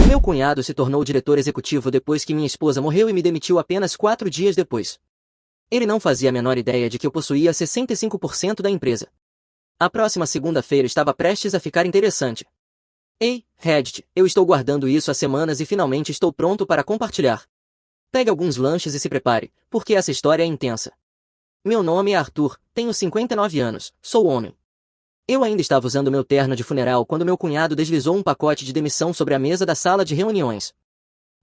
meu cunhado se tornou diretor executivo depois que minha esposa morreu e me demitiu apenas 4 dias depois. Ele não fazia a menor ideia de que eu possuía 65% da empresa. A próxima segunda-feira estava prestes a ficar interessante. Ei, Reddit, eu estou guardando isso há semanas e finalmente estou pronto para compartilhar. Pegue alguns lanches e se prepare, porque essa história é intensa. Meu nome é Arthur, tenho 59 anos, sou homem. Eu ainda estava usando meu terno de funeral quando meu cunhado deslizou um pacote de demissão sobre a mesa da sala de reuniões.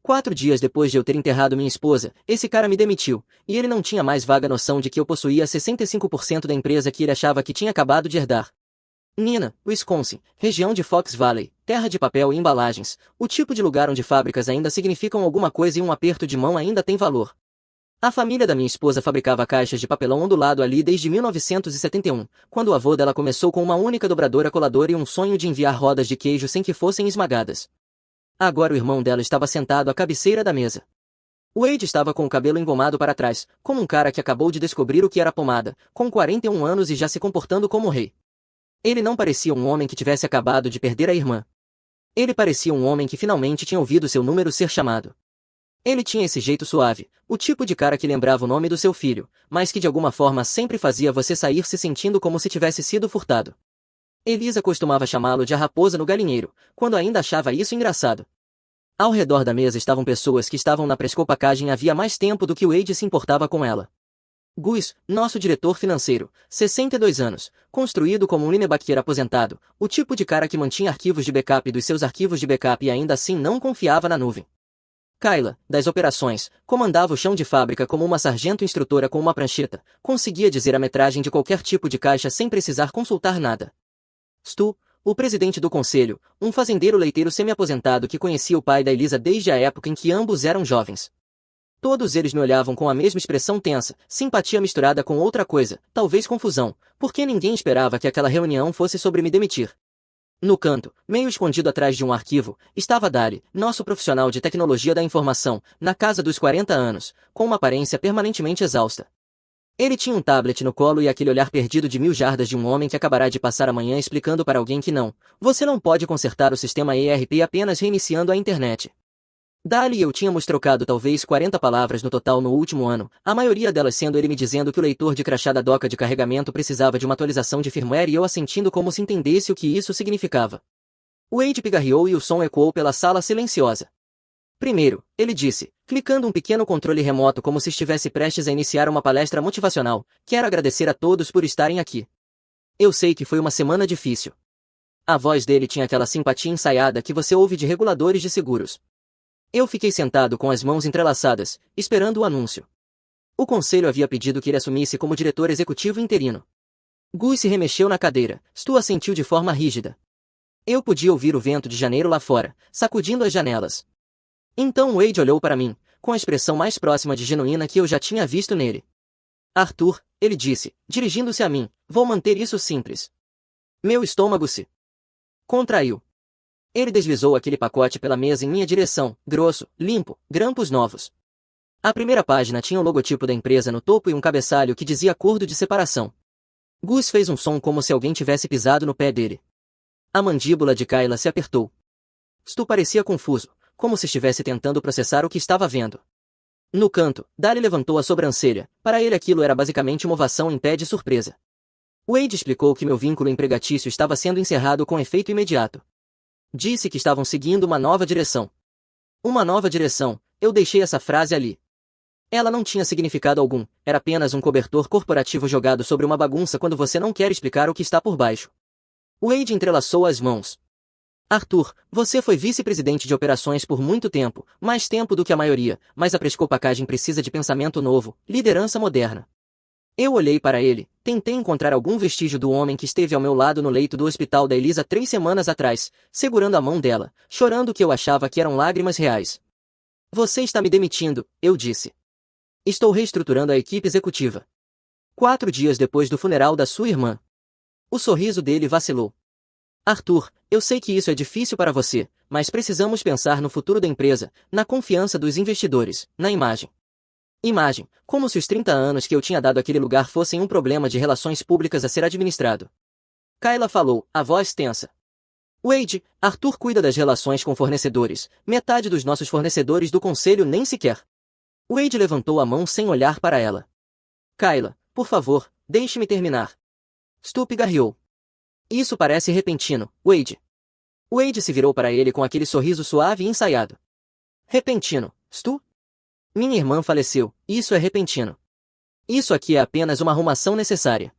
4 dias depois de eu ter enterrado minha esposa, esse cara me demitiu, e ele não tinha mais vaga noção de que eu possuía 65% da empresa que ele achava que tinha acabado de herdar. Nina, Wisconsin, região de Fox Valley, terra de papel e embalagens, o tipo de lugar onde fábricas ainda significam alguma coisa e um aperto de mão ainda tem valor. A família da minha esposa fabricava caixas de papelão ondulado ali desde 1971, quando o avô dela começou com uma única dobradora coladora e um sonho de enviar rodas de queijo sem que fossem esmagadas. Agora o irmão dela estava sentado à cabeceira da mesa. Wade estava com o cabelo engomado para trás, como um cara que acabou de descobrir o que era pomada, com 41 anos e já se comportando como rei. Ele não parecia um homem que tivesse acabado de perder a irmã. Ele parecia um homem que finalmente tinha ouvido seu número ser chamado. Ele tinha esse jeito suave, o tipo de cara que lembrava o nome do seu filho, mas que de alguma forma sempre fazia você sair se sentindo como se tivesse sido furtado. Elisa costumava chamá-lo de a raposa no galinheiro, quando ainda achava isso engraçado. Ao redor da mesa estavam pessoas que estavam na prescopacagem havia mais tempo do que Wade se importava com ela. Gus, nosso diretor financeiro, 62 anos, construído como um linebacker aposentado, o tipo de cara que mantinha arquivos de backup dos seus arquivos de backup e ainda assim não confiava na nuvem. Kayla, das operações, comandava o chão de fábrica como uma sargento instrutora com uma prancheta, conseguia dizer a metragem de qualquer tipo de caixa sem precisar consultar nada. Stu, o presidente do conselho, um fazendeiro leiteiro semi-aposentado que conhecia o pai da Elisa desde a época em que ambos eram jovens. Todos eles me olhavam com a mesma expressão tensa, simpatia misturada com outra coisa, talvez confusão, porque ninguém esperava que aquela reunião fosse sobre me demitir. No canto, meio escondido atrás de um arquivo, estava Dali, nosso profissional de tecnologia da informação, na casa dos 40 anos, com uma aparência permanentemente exausta. Ele tinha um tablet no colo e aquele olhar perdido de 1000 jardas de um homem que acabará de passar a manhã explicando para alguém que não, você não pode consertar o sistema ERP apenas reiniciando a internet. Dali e eu tínhamos trocado talvez 40 palavras no total no último ano, a maioria delas sendo ele me dizendo que o leitor de crachá da doca de carregamento precisava de uma atualização de firmware e eu assentindo como se entendesse o que isso significava. Wade pigarreou e o som ecoou pela sala silenciosa. Primeiro, ele disse, clicando um pequeno controle remoto como se estivesse prestes a iniciar uma palestra motivacional, quero agradecer a todos por estarem aqui. Eu sei que foi uma semana difícil. A voz dele tinha aquela simpatia ensaiada que você ouve de reguladores de seguros. Eu fiquei sentado com as mãos entrelaçadas, esperando o anúncio. O conselho havia pedido que ele assumisse como diretor executivo interino. Gus se remexeu na cadeira, Stu assentiu de forma rígida. Eu podia ouvir o vento de janeiro lá fora, sacudindo as janelas. Então Wade olhou para mim, com a expressão mais próxima de genuína que eu já tinha visto nele. Arthur, ele disse, dirigindo-se a mim, vou manter isso simples. Meu estômago se contraiu. Ele deslizou aquele pacote pela mesa em minha direção, grosso, limpo, grampos novos. A primeira página tinha o logotipo da empresa no topo e um cabeçalho que dizia acordo de separação. Gus fez um som como se alguém tivesse pisado no pé dele. A mandíbula de Kayla se apertou. Stu parecia confuso, como se estivesse tentando processar o que estava vendo. No canto, Dali levantou a sobrancelha, para ele aquilo era basicamente uma ovação em pé de surpresa. Wade explicou que meu vínculo empregatício estava sendo encerrado com efeito imediato. Disse que estavam seguindo uma nova direção. Uma nova direção, eu deixei essa frase ali. Ela não tinha significado algum, era apenas um cobertor corporativo jogado sobre uma bagunça quando você não quer explicar o que está por baixo. Wade entrelaçou as mãos. Arthur, você foi vice-presidente de operações por muito tempo, mais tempo do que a maioria, mas a prescopacagem precisa de pensamento novo, liderança moderna. Eu olhei para ele, tentei encontrar algum vestígio do homem que esteve ao meu lado no leito do hospital da Elisa 3 semanas atrás, segurando a mão dela, chorando o que eu achava que eram lágrimas reais. Você está me demitindo, eu disse. Estou reestruturando a equipe executiva. 4 dias depois do funeral da sua irmã. O sorriso dele vacilou. Arthur, eu sei que isso é difícil para você, mas precisamos pensar no futuro da empresa, na confiança dos investidores, na imagem. Imagem, como se os 30 anos que eu tinha dado àquele lugar fossem um problema de relações públicas a ser administrado. Kayla falou, a voz tensa. Wade, Arthur cuida das relações com fornecedores. Metade dos nossos fornecedores do conselho nem sequer. Wade levantou a mão sem olhar para ela. Kayla, por favor, deixe-me terminar. Stu pigarreou. Isso parece repentino, Wade. Wade se virou para ele com aquele sorriso suave e ensaiado. Repentino, Stu? Minha irmã faleceu, isso é repentino. Isso aqui é apenas uma arrumação necessária.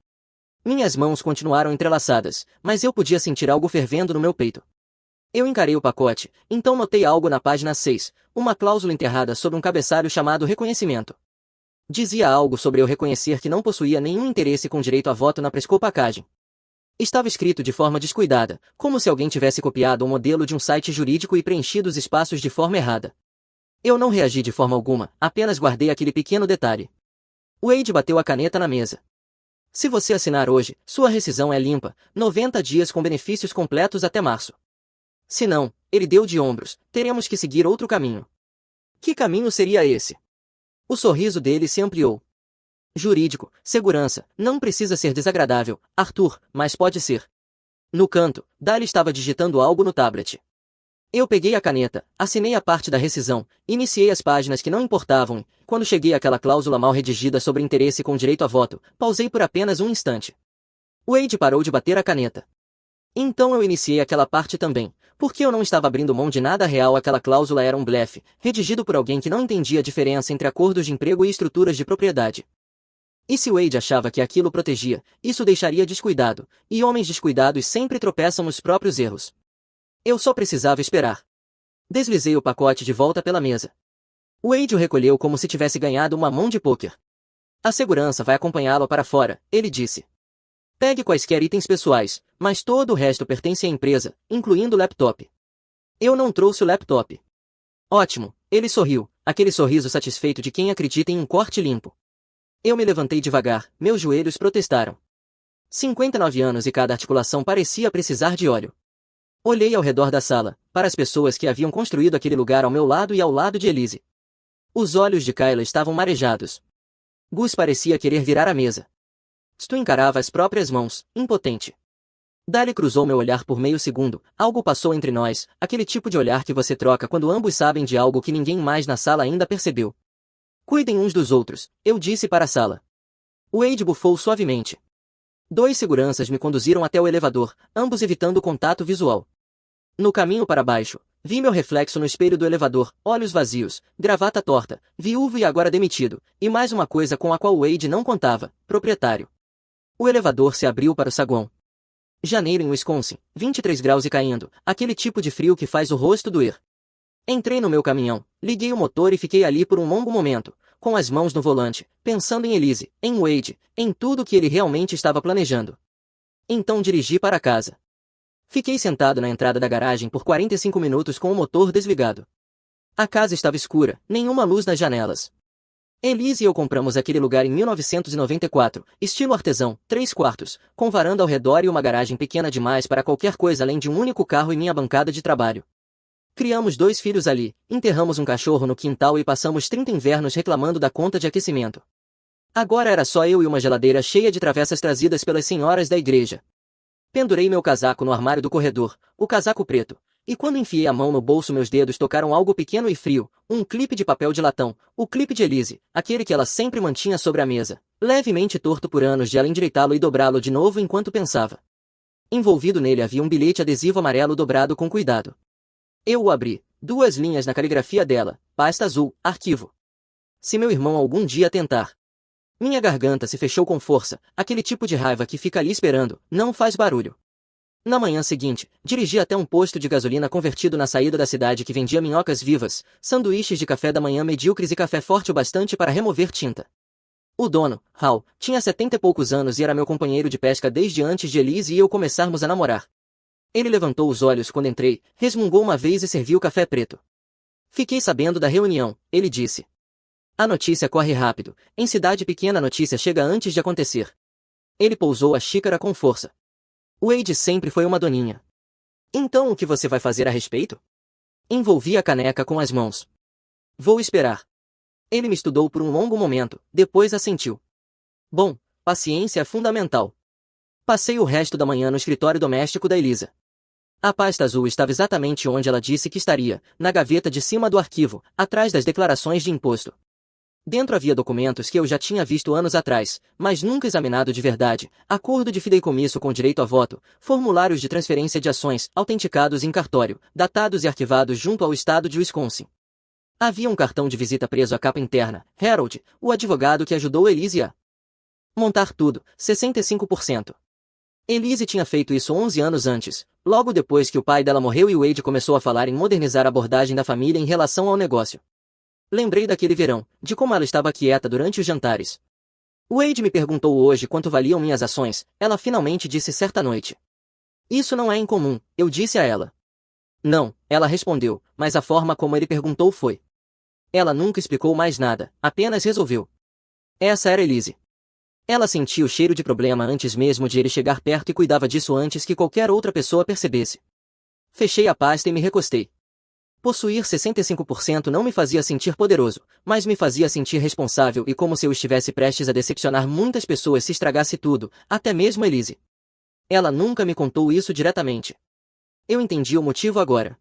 Minhas mãos continuaram entrelaçadas, mas eu podia sentir algo fervendo no meu peito. Eu encarei o pacote, então notei algo na página 6, uma cláusula enterrada sobre um cabeçalho chamado reconhecimento. Dizia algo sobre eu reconhecer que não possuía nenhum interesse com direito a voto na prescopacagem. Estava escrito de forma descuidada, como se alguém tivesse copiado um modelo de um site jurídico e preenchido os espaços de forma errada. Eu não reagi de forma alguma, apenas guardei aquele pequeno detalhe. Wade bateu a caneta na mesa. Se você assinar hoje, sua rescisão é limpa, 90 dias com benefícios completos até março. Se não, ele deu de ombros, teremos que seguir outro caminho. Que caminho seria esse? O sorriso dele se ampliou. Jurídico, segurança, não precisa ser desagradável, Arthur, mas pode ser. No canto, Dali estava digitando algo no tablet. Eu peguei a caneta, assinei a parte da rescisão, iniciei as páginas que não importavam e, quando cheguei àquela cláusula mal redigida sobre interesse com direito a voto, pausei por apenas um instante. Wade parou de bater a caneta. Então eu iniciei aquela parte também, porque eu não estava abrindo mão de nada real. Aquela cláusula era um blefe, redigido por alguém que não entendia a diferença entre acordos de emprego e estruturas de propriedade. E se Wade achava que aquilo protegia, isso deixaria descuidado, e homens descuidados sempre tropeçam nos próprios erros. Eu só precisava esperar. Deslizei o pacote de volta pela mesa. Wade o recolheu como se tivesse ganhado uma mão de pôquer. A segurança vai acompanhá-lo para fora, ele disse. Pegue quaisquer itens pessoais, mas todo o resto pertence à empresa, incluindo o laptop. Eu não trouxe o laptop. Ótimo, ele sorriu, aquele sorriso satisfeito de quem acredita em um corte limpo. Eu me levantei devagar, meus joelhos protestaram. 59 anos e cada articulação parecia precisar de óleo. Olhei ao redor da sala, para as pessoas que haviam construído aquele lugar ao meu lado e ao lado de Elise. Os olhos de Kayla estavam marejados. Gus parecia querer virar a mesa. Stu encarava as próprias mãos, impotente. Dali cruzou meu olhar por meio segundo, algo passou entre nós, aquele tipo de olhar que você troca quando ambos sabem de algo que ninguém mais na sala ainda percebeu. Cuidem uns dos outros, eu disse para a sala. Wade bufou suavemente. 2 seguranças me conduziram até o elevador, ambos evitando o contato visual. No caminho para baixo, vi meu reflexo no espelho do elevador, olhos vazios, gravata torta, viúvo e agora demitido, e mais uma coisa com a qual Wade não contava, proprietário. O elevador se abriu para o saguão. Janeiro em Wisconsin, 23 graus e caindo, aquele tipo de frio que faz o rosto doer. Entrei no meu caminhão, liguei o motor e fiquei ali por um longo momento, com as mãos no volante, pensando em Elise, em Wade, em tudo que ele realmente estava planejando. Então dirigi para casa. Fiquei sentado na entrada da garagem por 45 minutos com o motor desligado. A casa estava escura, nenhuma luz nas janelas. Elise e eu compramos aquele lugar em 1994, estilo artesão, 3 quartos, com varanda ao redor e uma garagem pequena demais para qualquer coisa além de um único carro e minha bancada de trabalho. Criamos 2 filhos ali, enterramos um cachorro no quintal e passamos 30 invernos reclamando da conta de aquecimento. Agora era só eu e uma geladeira cheia de travessas trazidas pelas senhoras da igreja. Pendurei meu casaco no armário do corredor, o casaco preto, e quando enfiei a mão no bolso meus dedos tocaram algo pequeno e frio, um clipe de papel de latão, o clipe de Elise, aquele que ela sempre mantinha sobre a mesa, levemente torto por anos de ela endireitá-lo e dobrá-lo de novo enquanto pensava. Envolvido nele havia um bilhete adesivo amarelo dobrado com cuidado. Eu o abri, 2 linhas na caligrafia dela, pasta azul, arquivo. Se meu irmão algum dia tentar. Minha garganta se fechou com força, aquele tipo de raiva que fica ali esperando, não faz barulho. Na manhã seguinte, dirigi até um posto de gasolina convertido na saída da cidade que vendia minhocas vivas, sanduíches de café da manhã medíocres e café forte o bastante para remover tinta. O dono, Hal, tinha 70 e poucos anos e era meu companheiro de pesca desde antes de Elise e eu começarmos a namorar. Ele levantou os olhos quando entrei, resmungou uma vez e serviu café preto. Fiquei sabendo da reunião, ele disse. A notícia corre rápido, em cidade pequena a notícia chega antes de acontecer. Ele pousou a xícara com força. Wade sempre foi uma doninha. Então o que você vai fazer a respeito? Envolvi a caneca com as mãos. Vou esperar. Ele me estudou por um longo momento, depois assentiu. Bom, paciência é fundamental. Passei o resto da manhã no escritório doméstico da Elisa. A pasta azul estava exatamente onde ela disse que estaria, na gaveta de cima do arquivo, atrás das declarações de imposto. Dentro havia documentos que eu já tinha visto anos atrás, mas nunca examinado de verdade: acordo de fideicomisso com direito a voto, formulários de transferência de ações, autenticados em cartório, datados e arquivados junto ao estado de Wisconsin. Havia um cartão de visita preso à capa interna: Harold, o advogado que ajudou Elise a montar tudo, 65%. Elise tinha feito isso 11 anos antes, logo depois que o pai dela morreu e Wade começou a falar em modernizar a abordagem da família em relação ao negócio. Lembrei daquele verão, de como ela estava quieta durante os jantares. Wade me perguntou hoje quanto valiam minhas ações, ela finalmente disse certa noite. Isso não é incomum, eu disse a ela. Não, ela respondeu, mas a forma como ele perguntou foi. Ela nunca explicou mais nada, apenas resolveu. Essa era Elise. Ela sentia o cheiro de problema antes mesmo de ele chegar perto e cuidava disso antes que qualquer outra pessoa percebesse. Fechei a pasta e me recostei. Possuir 65% não me fazia sentir poderoso, mas me fazia sentir responsável e como se eu estivesse prestes a decepcionar muitas pessoas se estragasse tudo, até mesmo Elise. Ela nunca me contou isso diretamente. Eu entendi o motivo agora.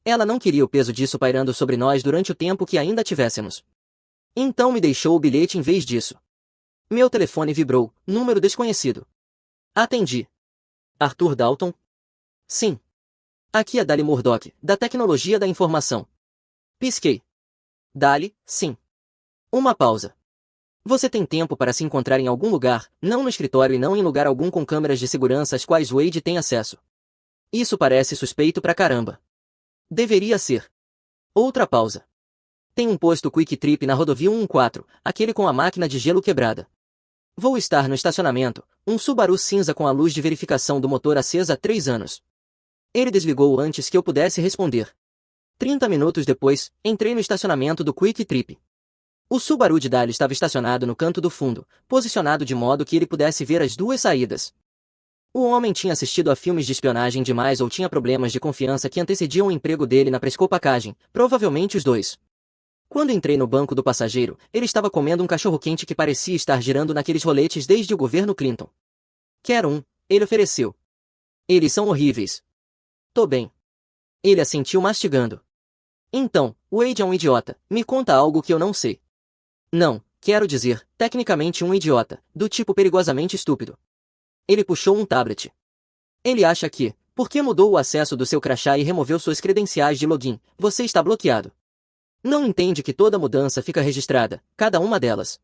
Ela não queria o peso disso pairando sobre nós durante o tempo que ainda tivéssemos. Então me deixou o bilhete em vez disso. Meu telefone vibrou, número desconhecido. Atendi. Arthur Dalton? Sim. Aqui é Dali Murdoch, da tecnologia da informação. Pisquei. Dali, sim. Uma pausa. Você tem tempo para se encontrar em algum lugar, não no escritório e não em lugar algum com câmeras de segurança às quais Wade tem acesso. Isso parece suspeito pra caramba. Deveria ser. Outra pausa. Tem um posto Quick Trip na rodovia 114, aquele com a máquina de gelo quebrada. Vou estar no estacionamento, um Subaru cinza com a luz de verificação do motor acesa há 3 anos. Ele desligou antes que eu pudesse responder. 30 minutos depois, entrei no estacionamento do Quick Trip. O Subaru de Dali estava estacionado no canto do fundo, posicionado de modo que ele pudesse ver as 2 saídas. O homem tinha assistido a filmes de espionagem demais ou tinha problemas de confiança que antecediam o emprego dele na Prescopacagem, provavelmente os 2. Quando entrei no banco do passageiro, ele estava comendo um cachorro-quente que parecia estar girando naqueles roletes desde o governo Clinton. Quer um? Ele ofereceu. Eles são horríveis. Tô bem. Ele assentiu mastigando. Então, Wade é um idiota, me conta algo que eu não sei. Não, quero dizer, tecnicamente um idiota, do tipo perigosamente estúpido. Ele puxou um tablet. Ele acha que, porque mudou o acesso do seu crachá e removeu suas credenciais de login, você está bloqueado. Não entende que toda mudança fica registrada, cada uma delas.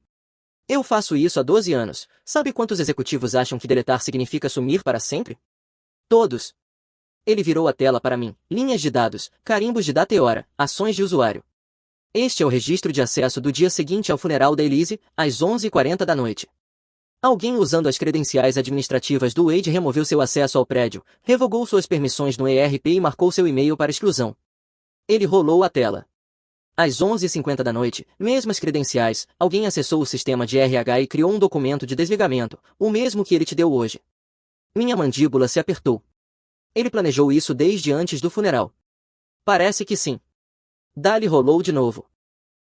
Eu faço isso há 12 anos, sabe quantos executivos acham que deletar significa sumir para sempre? Todos. Ele virou a tela para mim, linhas de dados, carimbos de data e hora, ações de usuário. Este é o registro de acesso do dia seguinte ao funeral da Elise, às 11h40 da noite. Alguém usando as credenciais administrativas do Wade removeu seu acesso ao prédio, revogou suas permissões no ERP e marcou seu e-mail para exclusão. Ele rolou a tela. Às 11h50 da noite, mesmas credenciais, alguém acessou o sistema de RH e criou um documento de desligamento, o mesmo que ele te deu hoje. Minha mandíbula se apertou. Ele planejou isso desde antes do funeral. Parece que sim. Dali rolou de novo.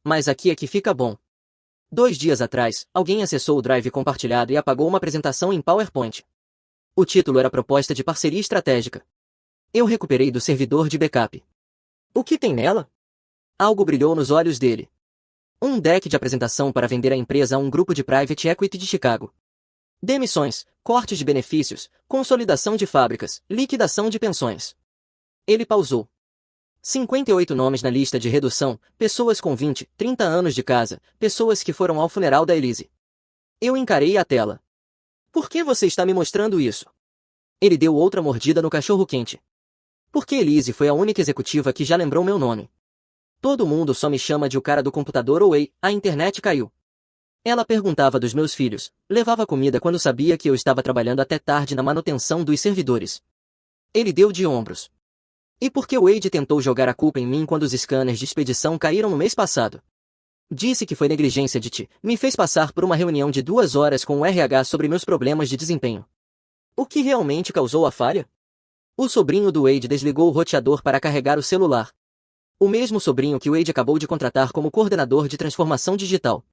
Mas aqui é que fica bom. 2 dias atrás, alguém acessou o Drive compartilhado e apagou uma apresentação em PowerPoint. O título era Proposta de Parceria Estratégica. Eu recuperei do servidor de backup. O que tem nela? Algo brilhou nos olhos dele. Um deck de apresentação para vender a empresa a um grupo de private equity de Chicago. Demissões, cortes de benefícios, consolidação de fábricas, liquidação de pensões. Ele pausou. 58 nomes na lista de redução, pessoas com 20, 30 anos de casa, pessoas que foram ao funeral da Elise. Eu encarei a tela. Por que você está me mostrando isso? Ele deu outra mordida no cachorro-quente. Porque Elise foi a única executiva que já lembrou meu nome. Todo mundo só me chama de o cara do computador ou ei, a internet caiu. Ela perguntava dos meus filhos, levava comida quando sabia que eu estava trabalhando até tarde na manutenção dos servidores. Ele deu de ombros. E por que Wade tentou jogar a culpa em mim quando os scanners de expedição caíram no mês passado? Disse que foi negligência de ti, me fez passar por uma reunião de 2 horas com o RH sobre meus problemas de desempenho. O que realmente causou a falha? O sobrinho do Wade desligou o roteador para carregar o celular. O mesmo sobrinho que Wade acabou de contratar como coordenador de transformação digital.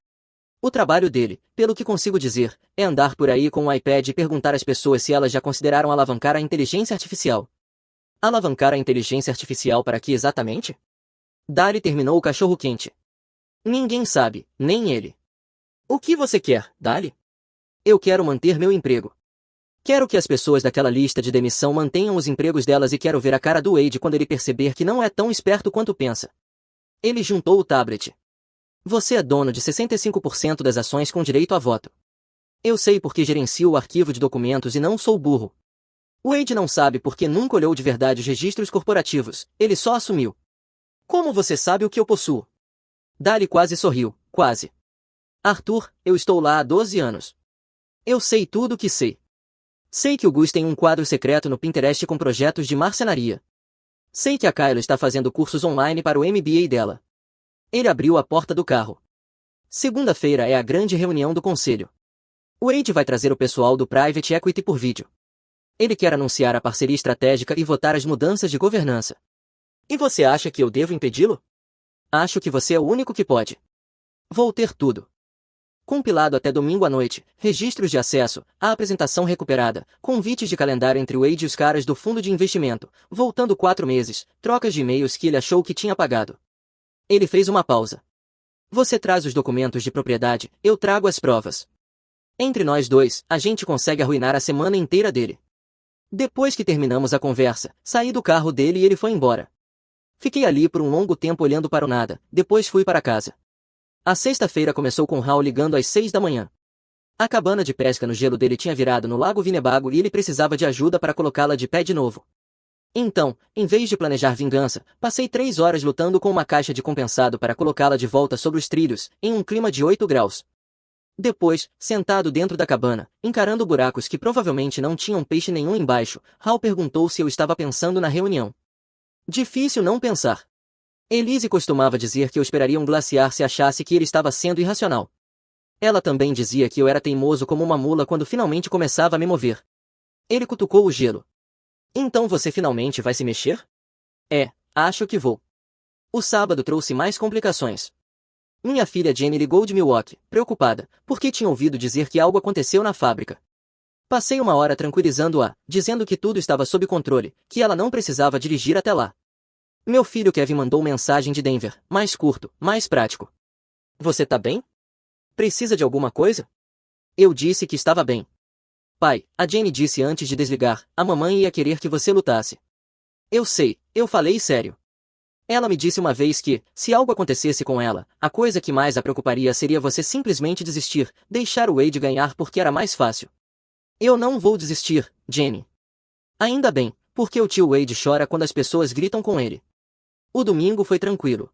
O trabalho dele, pelo que consigo dizer, é andar por aí com um iPad e perguntar às pessoas se elas já consideraram alavancar a inteligência artificial. Alavancar a inteligência artificial para que exatamente? Dali terminou o cachorro-quente. Ninguém sabe, nem ele. O que você quer, Dali? Eu quero manter meu emprego. Quero que as pessoas daquela lista de demissão mantenham os empregos delas e quero ver a cara do Wade quando ele perceber que não é tão esperto quanto pensa. Ele juntou o tablet. Você é dono de 65% das ações com direito a voto. Eu sei porque gerencio o arquivo de documentos e não sou burro. Wade não sabe porque nunca olhou de verdade os registros corporativos, ele só assumiu. Como você sabe o que eu possuo? Dali quase sorriu, quase. Arthur, eu estou lá há 12 anos. Eu sei tudo o que sei. Sei que o Gus tem um quadro secreto no Pinterest com projetos de marcenaria. Sei que a Kyla está fazendo cursos online para o MBA dela. Ele abriu a porta do carro. Segunda-feira é a grande reunião do conselho. O Wade vai trazer o pessoal do Private Equity por vídeo. Ele quer anunciar a parceria estratégica e votar as mudanças de governança. E você acha que eu devo impedi-lo? Acho que você é o único que pode. Vou ter tudo. Compilado até domingo à noite, registros de acesso, a apresentação recuperada, convites de calendário entre o Wade e os caras do fundo de investimento, voltando 4 meses, trocas de e-mails que ele achou que tinha apagado. Ele fez uma pausa. Você traz os documentos de propriedade, eu trago as provas. Entre nós dois, a gente consegue arruinar a semana inteira dele. Depois que terminamos a conversa, saí do carro dele e ele foi embora. Fiquei ali por um longo tempo olhando para o nada, depois fui para casa. A sexta-feira começou com Hal ligando às 6 da manhã. A cabana de pesca no gelo dele tinha virado no Lago Winnebago e ele precisava de ajuda para colocá-la de pé de novo. Então, em vez de planejar vingança, passei 3 horas lutando com uma caixa de compensado para colocá-la de volta sobre os trilhos, em um clima de 8 graus. Depois, sentado dentro da cabana, encarando buracos que provavelmente não tinham peixe nenhum embaixo, Hal perguntou se eu estava pensando na reunião. Difícil não pensar. Elise costumava dizer que eu esperaria um glaciar se achasse que ele estava sendo irracional. Ela também dizia que eu era teimoso como uma mula quando finalmente começava a me mover. Ele cutucou o gelo. Então você finalmente vai se mexer? É, acho que vou. O sábado trouxe mais complicações. Minha filha Jenny ligou de Milwaukee, preocupada, porque tinha ouvido dizer que algo aconteceu na fábrica. Passei uma hora tranquilizando-a, dizendo que tudo estava sob controle, que ela não precisava dirigir até lá. Meu filho Kevin mandou mensagem de Denver, mais curto, mais prático. Você tá bem? Precisa de alguma coisa? Eu disse que estava bem. Pai, a Jenny disse antes de desligar, a mamãe ia querer que você lutasse. Eu sei, eu falei sério. Ela me disse uma vez que, se algo acontecesse com ela, a coisa que mais a preocuparia seria você simplesmente desistir, deixar o Wade ganhar porque era mais fácil. Eu não vou desistir, Jenny. Ainda bem, porque o tio Wade chora quando as pessoas gritam com ele. O domingo foi tranquilo.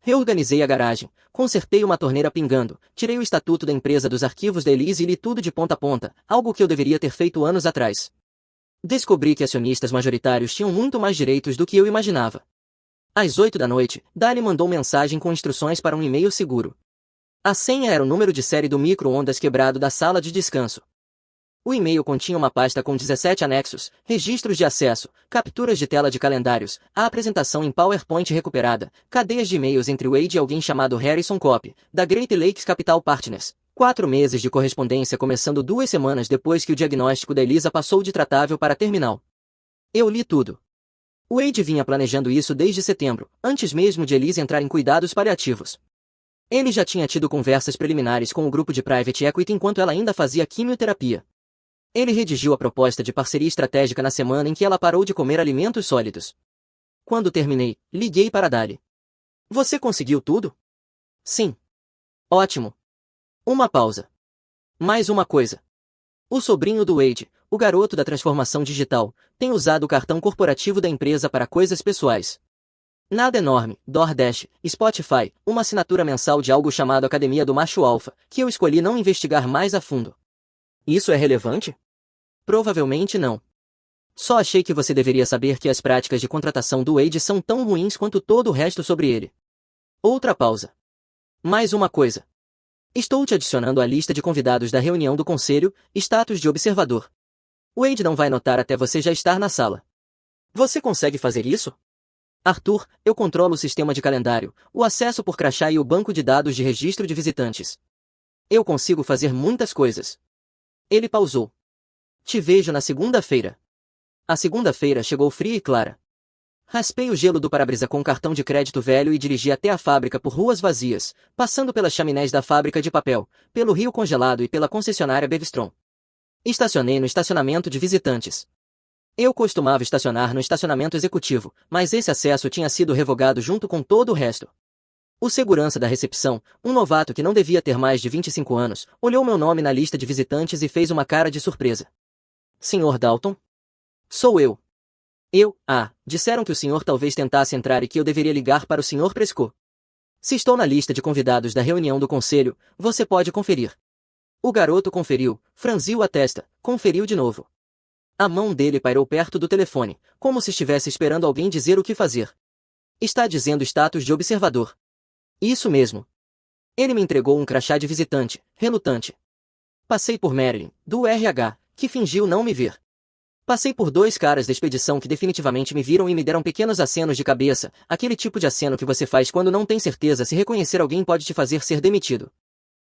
Reorganizei a garagem, consertei uma torneira pingando, tirei o estatuto da empresa dos arquivos da Elise e li tudo de ponta a ponta, algo que eu deveria ter feito anos atrás. Descobri que acionistas majoritários tinham muito mais direitos do que eu imaginava. Às 8 da noite, Dali mandou mensagem com instruções para um e-mail seguro. A senha era o número de série do micro-ondas quebrado da sala de descanso. O e-mail continha uma pasta com 17 anexos, registros de acesso, capturas de tela de calendários, a apresentação em PowerPoint recuperada, cadeias de e-mails entre Wade e alguém chamado Harrison Kopp, da Great Lakes Capital Partners. 4 meses de correspondência começando 2 semanas depois que o diagnóstico da Elisa passou de tratável para terminal. Eu li tudo. Wade vinha planejando isso desde setembro, antes mesmo de Elise entrar em cuidados paliativos. Ele já tinha tido conversas preliminares com o grupo de Private Equity enquanto ela ainda fazia quimioterapia. Ele redigiu a proposta de parceria estratégica na semana em que ela parou de comer alimentos sólidos. Quando terminei, liguei para Dali. Você conseguiu tudo? Sim. Ótimo. Uma pausa. Mais uma coisa. O sobrinho do Wade, o garoto da transformação digital, tem usado o cartão corporativo da empresa para coisas pessoais. Nada enorme, DoorDash, Spotify, uma assinatura mensal de algo chamado Academia do Macho Alfa, que eu escolhi não investigar mais a fundo. Isso é relevante? Provavelmente não. Só achei que você deveria saber que as práticas de contratação do Wade são tão ruins quanto todo o resto sobre ele. Outra pausa. Mais uma coisa. Estou te adicionando à lista de convidados da reunião do conselho, status de observador. Wade não vai notar até você já estar na sala. Você consegue fazer isso? Arthur, eu controlo o sistema de calendário, o acesso por crachá e o banco de dados de registro de visitantes. Eu consigo fazer muitas coisas. Ele pausou. Te vejo na segunda-feira. A segunda-feira chegou fria e clara. Raspei o gelo do para-brisa com um cartão de crédito velho e dirigi até a fábrica por ruas vazias, passando pelas chaminés da fábrica de papel, pelo rio congelado e pela concessionária Bevistron. Estacionei no estacionamento de visitantes. Eu costumava estacionar no estacionamento executivo, mas esse acesso tinha sido revogado junto com todo o resto. O segurança da recepção, um novato que não devia ter mais de 25 anos, olhou meu nome na lista de visitantes e fez uma cara de surpresa. Senhor Dalton? Sou eu. Disseram que o senhor talvez tentasse entrar e que eu deveria ligar para o senhor Prescott. Se estou na lista de convidados da reunião do conselho, você pode conferir. O garoto conferiu, franziu a testa, conferiu de novo. A mão dele pairou perto do telefone, como se estivesse esperando alguém dizer o que fazer. Está dizendo status de observador. Isso mesmo. Ele me entregou um crachá de visitante, relutante. Passei por Marilyn, do RH, que fingiu não me ver. Passei por dois caras da expedição que definitivamente me viram e me deram pequenos acenos de cabeça, aquele tipo de aceno que você faz quando não tem certeza se reconhecer alguém pode te fazer ser demitido.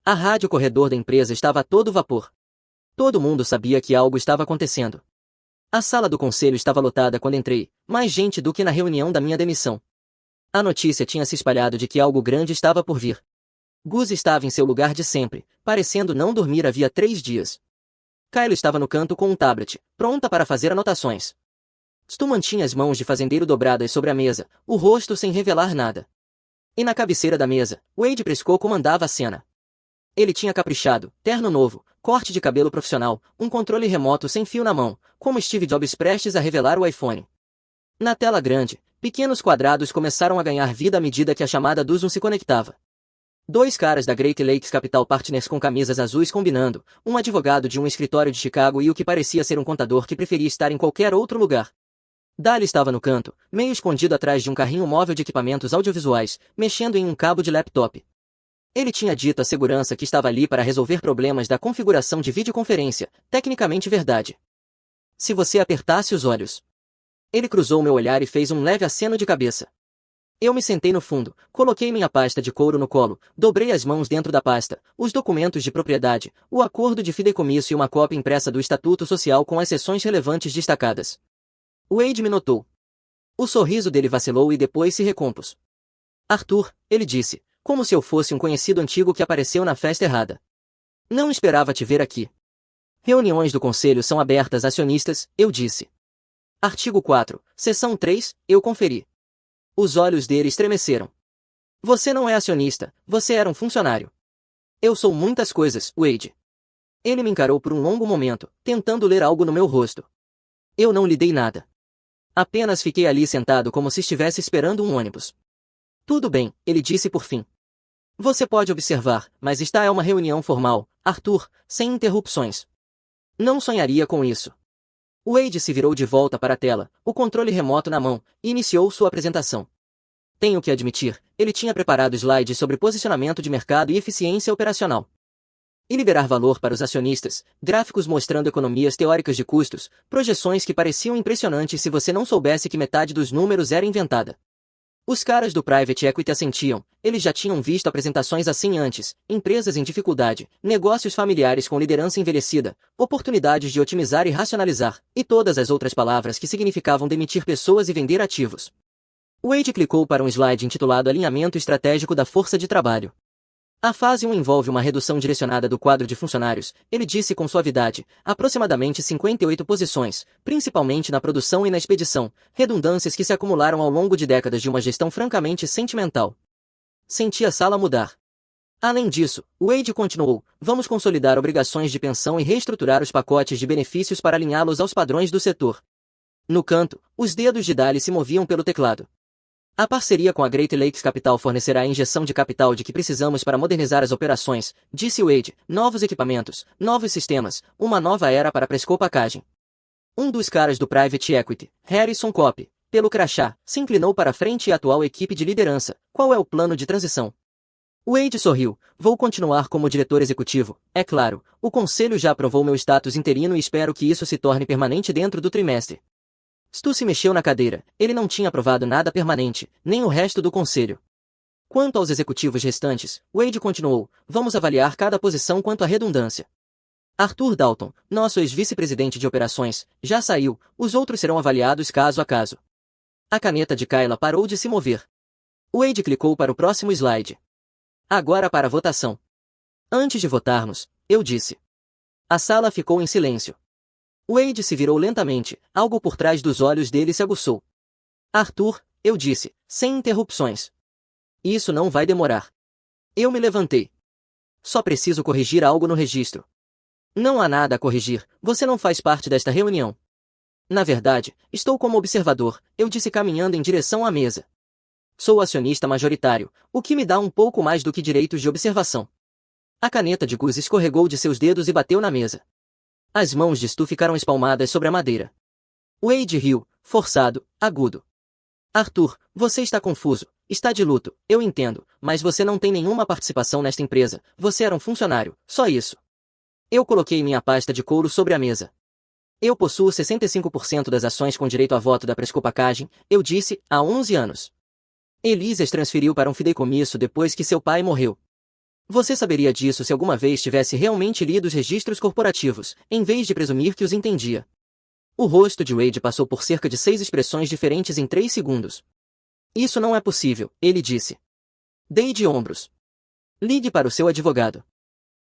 A rádio corredor da empresa estava a todo vapor. Todo mundo sabia que algo estava acontecendo. A sala do conselho estava lotada quando entrei, mais gente do que na reunião da minha demissão. A notícia tinha se espalhado de que algo grande estava por vir. Gus estava em seu lugar de sempre, parecendo não dormir havia 3 dias. Kyle estava no canto com um tablet, pronta para fazer anotações. Stu mantinha as mãos de fazendeiro dobradas sobre a mesa, o rosto sem revelar nada. E na cabeceira da mesa, Wade Prescott comandava a cena. Ele tinha caprichado, terno novo, corte de cabelo profissional, um controle remoto sem fio na mão, como Steve Jobs prestes a revelar o iPhone. Na tela grande, pequenos quadrados começaram a ganhar vida à medida que a chamada do Zoom se conectava. 2 caras da Great Lakes Capital Partners com camisas azuis combinando, um advogado de um escritório de Chicago e o que parecia ser um contador que preferia estar em qualquer outro lugar. Dali estava no canto, meio escondido atrás de um carrinho móvel de equipamentos audiovisuais, mexendo em um cabo de laptop. Ele tinha dito à segurança que estava ali para resolver problemas da configuração de videoconferência, tecnicamente verdade. Se você apertasse os olhos. Ele cruzou meu olhar e fez um leve aceno de cabeça. Eu me sentei no fundo, coloquei minha pasta de couro no colo, dobrei as mãos dentro da pasta, os documentos de propriedade, o acordo de fideicomisso e uma cópia impressa do Estatuto Social com as seções relevantes destacadas. Wade me notou. O sorriso dele vacilou e depois se recompôs. Arthur, ele disse, como se eu fosse um conhecido antigo que apareceu na festa errada. Não esperava te ver aqui. Reuniões do conselho são abertas a acionistas, eu disse. Artigo 4, seção 3, eu conferi. Os olhos dele estremeceram. Você não é acionista, você era um funcionário. Eu sou muitas coisas, Wade. Ele me encarou por um longo momento, tentando ler algo no meu rosto. Eu não lhe dei nada. Apenas fiquei ali sentado como se estivesse esperando um ônibus. Tudo bem, ele disse por fim. Você pode observar, mas esta é uma reunião formal, Arthur, sem interrupções. Não sonharia com isso. Wade se virou de volta para a tela, o controle remoto na mão, e iniciou sua apresentação. Tenho que admitir, ele tinha preparado slides sobre posicionamento de mercado e eficiência operacional. E liberar valor para os acionistas, gráficos mostrando economias teóricas de custos, projeções que pareciam impressionantes se você não soubesse que metade dos números era inventada. Os caras do Private Equity assentiam, eles já tinham visto apresentações assim antes, empresas em dificuldade, negócios familiares com liderança envelhecida, oportunidades de otimizar e racionalizar, e todas as outras palavras que significavam demitir pessoas e vender ativos. Wade clicou para um slide intitulado Alinhamento Estratégico da Força de Trabalho. A fase 1 envolve uma redução direcionada do quadro de funcionários, ele disse com suavidade, aproximadamente 58 posições, principalmente na produção e na expedição, redundâncias que se acumularam ao longo de décadas de uma gestão francamente sentimental. Senti a sala mudar. Além disso, Wade continuou, vamos consolidar obrigações de pensão e reestruturar os pacotes de benefícios para alinhá-los aos padrões do setor. No canto, os dedos de Dali se moviam pelo teclado. A parceria com a Great Lakes Capital fornecerá a injeção de capital de que precisamos para modernizar as operações, disse Wade, novos equipamentos, novos sistemas, uma nova era para a Prescott Packaging. Um dos caras do Private Equity, Harrison Kopp, pelo crachá, se inclinou para a frente e a atual equipe de liderança, qual é o plano de transição? Wade sorriu, vou continuar como diretor executivo, é claro, o conselho já aprovou meu status interino e espero que isso se torne permanente dentro do trimestre. Stu se mexeu na cadeira, ele não tinha aprovado nada permanente, nem o resto do conselho. Quanto aos executivos restantes, Wade continuou, vamos avaliar cada posição quanto à redundância. Arthur Dalton, nosso ex-vice-presidente de operações, já saiu, os outros serão avaliados caso a caso. A caneta de Kayla parou de se mover. Wade clicou para o próximo slide. Agora para a votação. Antes de votarmos, eu disse. A sala ficou em silêncio. Wade se virou lentamente, algo por trás dos olhos dele se aguçou. Arthur, eu disse, sem interrupções. Isso não vai demorar. Eu me levantei. Só preciso corrigir algo no registro. Não há nada a corrigir, você não faz parte desta reunião. Na verdade, estou como observador, eu disse caminhando em direção à mesa. Sou acionista majoritário, o que me dá um pouco mais do que direitos de observação. A caneta de Gus escorregou de seus dedos e bateu na mesa. As mãos de Stu ficaram espalmadas sobre a madeira. Wade riu, forçado, agudo. Arthur, você está confuso, está de luto, eu entendo, mas você não tem nenhuma participação nesta empresa, você era um funcionário, só isso. Eu coloquei minha pasta de couro sobre a mesa. Eu possuo 65% das ações com direito a voto da Presco Packaging, eu disse, há 11 anos. Elise as transferiu para um fideicomisso depois que seu pai morreu. Você saberia disso se alguma vez tivesse realmente lido os registros corporativos, em vez de presumir que os entendia. O rosto de Wade passou por cerca de 6 expressões diferentes em 3 segundos. Isso não é possível, ele disse. Dei de ombros. Ligue para o seu advogado.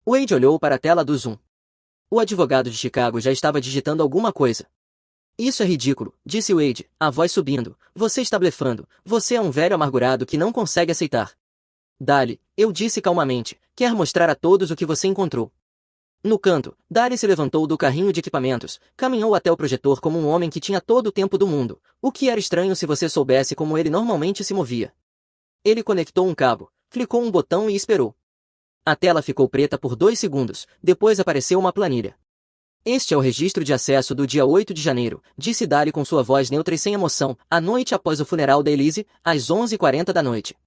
Wade olhou para a tela do Zoom. O advogado de Chicago já estava digitando alguma coisa. Isso é ridículo, disse Wade, a voz subindo. Você está blefando, você é um velho amargurado que não consegue aceitar. Dali, eu disse calmamente, quer mostrar a todos o que você encontrou. No canto, Dali se levantou do carrinho de equipamentos, caminhou até o projetor como um homem que tinha todo o tempo do mundo, o que era estranho se você soubesse como ele normalmente se movia. Ele conectou um cabo, clicou um botão e esperou. A tela ficou preta por 2 segundos, depois apareceu uma planilha. Este é o registro de acesso do dia 8 de janeiro, disse Dali com sua voz neutra e sem emoção, à noite após o funeral da Elise, às 11h40 da noite.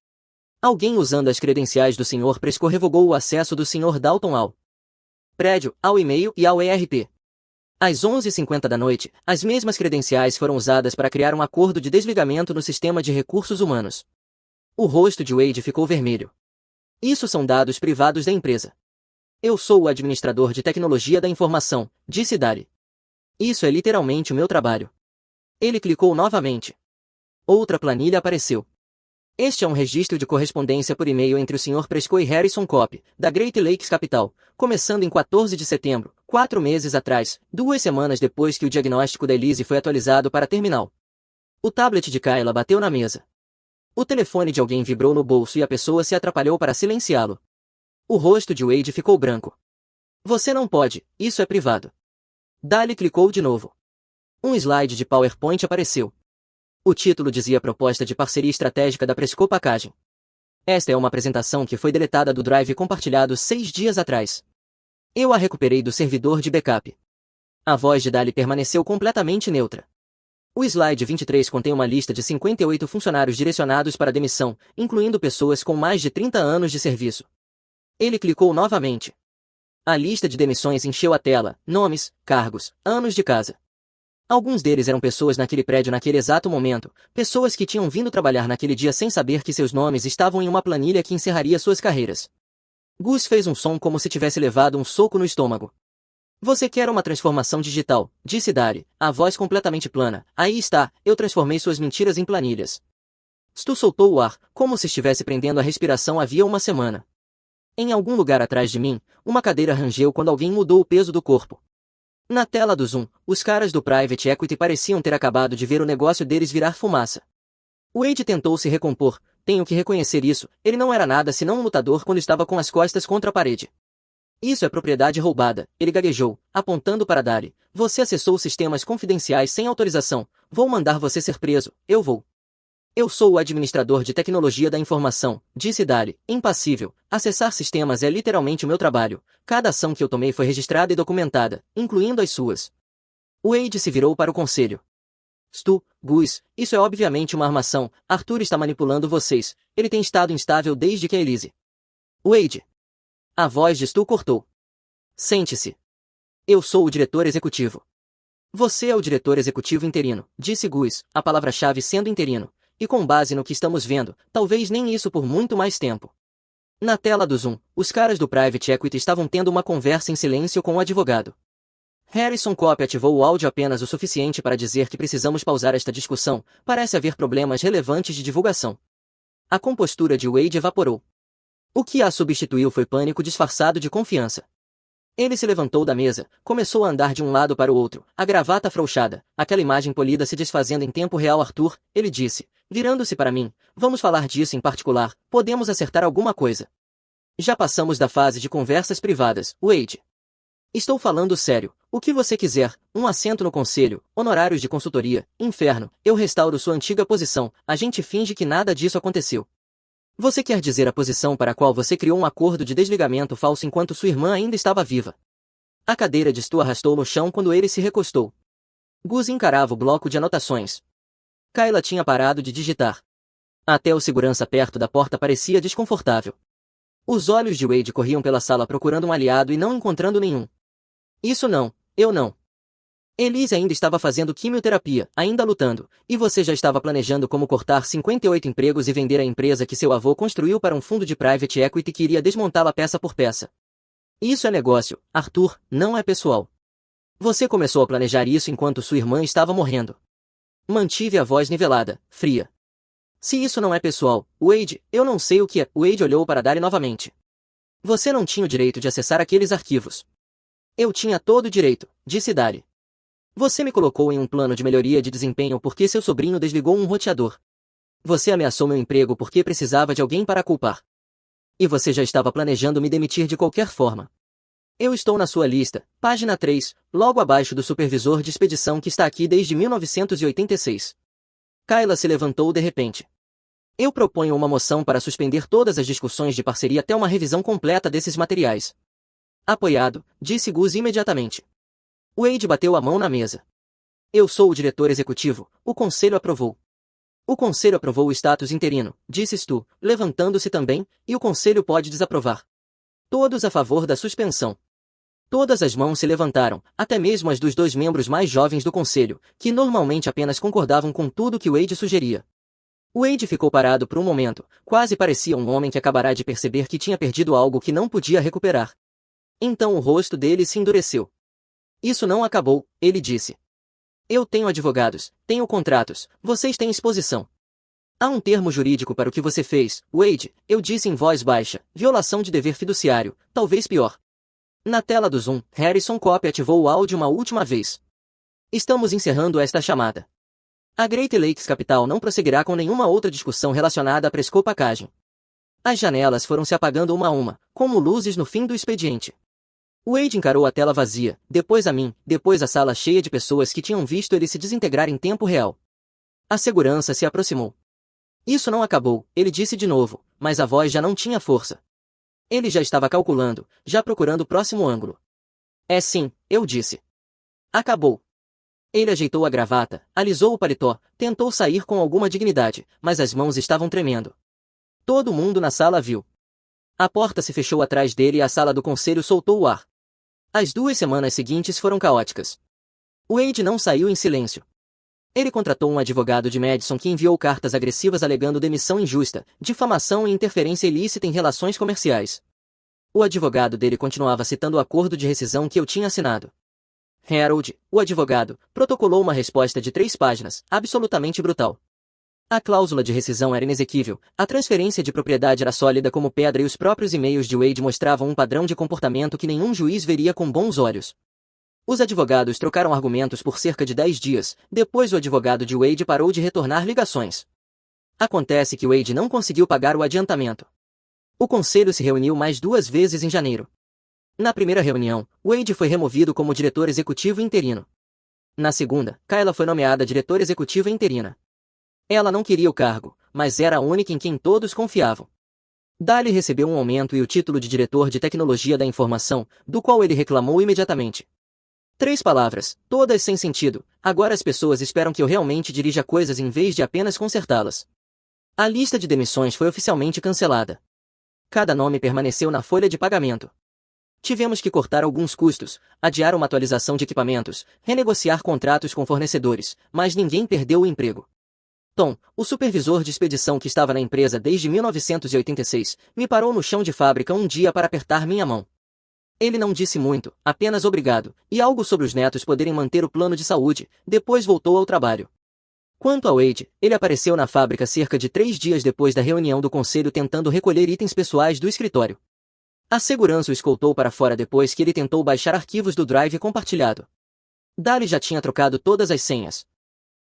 Alguém usando as credenciais do Sr. Presco revogou o acesso do Sr. Dalton ao prédio, ao e-mail e ao ERP. Às 11h50 da noite, as mesmas credenciais foram usadas para criar um acordo de desligamento no sistema de recursos humanos. O rosto de Wade ficou vermelho. Isso são dados privados da empresa. Eu sou o administrador de tecnologia da informação, disse Dali. Isso é literalmente o meu trabalho. Ele clicou novamente. Outra planilha apareceu. Este é um registro de correspondência por e-mail entre o Sr. Presco e Harrison Kopp, da Great Lakes Capital, começando em 14 de setembro, 4 meses atrás, 2 semanas depois que o diagnóstico da Elise foi atualizado para terminal. O tablet de Kayla bateu na mesa. O telefone de alguém vibrou no bolso e a pessoa se atrapalhou para silenciá-lo. O rosto de Wade ficou branco. Você não pode, isso é privado. Dali clicou de novo. Um slide de PowerPoint apareceu. O título dizia Proposta de Parceria Estratégica da Presco Packaging. Esta é uma apresentação que foi deletada do Drive compartilhado 6 dias atrás. Eu a recuperei do servidor de backup. A voz de Dali permaneceu completamente neutra. O slide 23 contém uma lista de 58 funcionários direcionados para demissão, incluindo pessoas com mais de 30 anos de serviço. Ele clicou novamente. A lista de demissões encheu a tela, nomes, cargos, anos de casa. Alguns deles eram pessoas naquele prédio naquele exato momento, pessoas que tinham vindo trabalhar naquele dia sem saber que seus nomes estavam em uma planilha que encerraria suas carreiras. Gus fez um som como se tivesse levado um soco no estômago. Você quer uma transformação digital, disse Dali, a voz completamente plana. Aí está, eu transformei suas mentiras em planilhas. Stu soltou o ar, como se estivesse prendendo a respiração havia uma semana. Em algum lugar atrás de mim, uma cadeira rangeu quando alguém mudou o peso do corpo. Na tela do Zoom, os caras do Private Equity pareciam ter acabado de ver o negócio deles virar fumaça. Wade tentou se recompor, tenho que reconhecer isso, ele não era nada senão um lutador quando estava com as costas contra a parede. Isso é propriedade roubada, ele gaguejou, apontando para Dali. Você acessou sistemas confidenciais sem autorização, vou mandar você ser preso, eu vou. Eu sou o administrador de tecnologia da informação, disse Dali, impassível. Acessar sistemas é literalmente o meu trabalho. Cada ação que eu tomei foi registrada e documentada, incluindo as suas. Wade se virou para o conselho. Stu, Gus, isso é obviamente uma armação. Arthur está manipulando vocês. Ele tem estado instável desde que a Elise. Wade. A voz de Stu cortou. Sente-se. Eu sou o diretor executivo. Você é o diretor executivo interino, disse Gus, a palavra-chave sendo interino. E com base no que estamos vendo, talvez nem isso por muito mais tempo. Na tela do Zoom, os caras do Private Equity estavam tendo uma conversa em silêncio com o advogado. Harrison Cope ativou o áudio apenas o suficiente para dizer que precisamos pausar esta discussão, parece haver problemas relevantes de divulgação. A compostura de Wade evaporou. O que a substituiu foi pânico disfarçado de confiança. Ele se levantou da mesa, começou a andar de um lado para o outro, a gravata afrouxada, aquela imagem polida se desfazendo em tempo real. Arthur, ele disse, virando-se para mim, vamos falar disso em particular, podemos acertar alguma coisa. Já passamos da fase de conversas privadas, Wade. Estou falando sério, o que você quiser, um assento no conselho, honorários de consultoria, inferno, eu restauro sua antiga posição, a gente finge que nada disso aconteceu. Você quer dizer a posição para a qual você criou um acordo de desligamento falso enquanto sua irmã ainda estava viva. A cadeira de Stu arrastou no chão quando ele se recostou. Gus encarava o bloco de anotações. Kayla tinha parado de digitar. Até o segurança perto da porta parecia desconfortável. Os olhos de Wade corriam pela sala procurando um aliado e não encontrando nenhum. Isso não, eu não. Elise ainda estava fazendo quimioterapia, ainda lutando, e você já estava planejando como cortar 58 empregos e vender a empresa que seu avô construiu para um fundo de private equity que iria desmontá-la peça por peça. Isso é negócio, Arthur, não é pessoal. Você começou a planejar isso enquanto sua irmã estava morrendo. Mantive a voz nivelada, fria. Se isso não é pessoal, Wade, eu não sei o que é. Wade olhou para Dari novamente. Você não tinha o direito de acessar aqueles arquivos. Eu tinha todo o direito, disse Dari. Você me colocou em um plano de melhoria de desempenho porque seu sobrinho desligou um roteador. Você ameaçou meu emprego porque precisava de alguém para culpar. E você já estava planejando me demitir de qualquer forma. Eu estou na sua lista, página 3, logo abaixo do supervisor de expedição que está aqui desde 1986. Kayla se levantou de repente. Eu proponho uma moção para suspender todas as discussões de parceria até uma revisão completa desses materiais. Apoiado, disse Gus imediatamente. Wade bateu a mão na mesa. Eu sou o diretor executivo, o conselho aprovou. O conselho aprovou o status interino, disse Stu, levantando-se também, e o conselho pode desaprovar. Todos a favor da suspensão. Todas as mãos se levantaram, até mesmo as dos dois membros mais jovens do conselho, que normalmente apenas concordavam com tudo que Wade sugeria. Wade ficou parado por um momento, quase parecia um homem que acabará de perceber que tinha perdido algo que não podia recuperar. Então o rosto dele se endureceu. Isso não acabou, ele disse. Eu tenho advogados, tenho contratos, vocês têm exposição. Há um termo jurídico para o que você fez, Wade, eu disse em voz baixa, violação de dever fiduciário, talvez pior. Na tela do Zoom, Harrison Cope ativou o áudio uma última vez. Estamos encerrando esta chamada. A Great Lakes Capital não prosseguirá com nenhuma outra discussão relacionada à prescopacagem. As janelas foram se apagando uma a uma, como luzes no fim do expediente. Wade encarou a tela vazia, depois a mim, depois a sala cheia de pessoas que tinham visto ele se desintegrar em tempo real. A segurança se aproximou. Isso não acabou, ele disse de novo, mas a voz já não tinha força. Ele já estava calculando, já procurando o próximo ângulo. É sim, eu disse. Acabou. Ele ajeitou a gravata, alisou o paletó, tentou sair com alguma dignidade, mas as mãos estavam tremendo. Todo mundo na sala viu. A porta se fechou atrás dele e a sala do conselho soltou o ar. As 2 semanas seguintes foram caóticas. Wade não saiu em silêncio. Ele contratou um advogado de Madison que enviou cartas agressivas alegando demissão injusta, difamação e interferência ilícita em relações comerciais. O advogado dele continuava citando o acordo de rescisão que eu tinha assinado. Harold, o advogado, protocolou uma resposta de 3 páginas, absolutamente brutal. A cláusula de rescisão era inexequível, a transferência de propriedade era sólida como pedra e os próprios e-mails de Wade mostravam um padrão de comportamento que nenhum juiz veria com bons olhos. Os advogados trocaram argumentos por cerca de 10 dias, depois o advogado de Wade parou de retornar ligações. Acontece que Wade não conseguiu pagar o adiantamento. O conselho se reuniu mais 2 vezes em janeiro. Na primeira reunião, Wade foi removido como diretor executivo interino. Na segunda, Kayla foi nomeada diretora executiva interina. Ela não queria o cargo, mas era a única em quem todos confiavam. Dali recebeu um aumento e o título de diretor de tecnologia da informação, do qual ele reclamou imediatamente. 3 palavras, todas sem sentido, agora as pessoas esperam que eu realmente dirija coisas em vez de apenas consertá-las. A lista de demissões foi oficialmente cancelada. Cada nome permaneceu na folha de pagamento. Tivemos que cortar alguns custos, adiar uma atualização de equipamentos, renegociar contratos com fornecedores, mas ninguém perdeu o emprego. Tom, o supervisor de expedição que estava na empresa desde 1986, me parou no chão de fábrica um dia para apertar minha mão. Ele não disse muito, apenas obrigado, e algo sobre os netos poderem manter o plano de saúde, depois voltou ao trabalho. Quanto ao Wade, ele apareceu na fábrica cerca de 3 dias depois da reunião do conselho tentando recolher itens pessoais do escritório. A segurança o escoltou para fora depois que ele tentou baixar arquivos do Drive compartilhado. Dali já tinha trocado todas as senhas.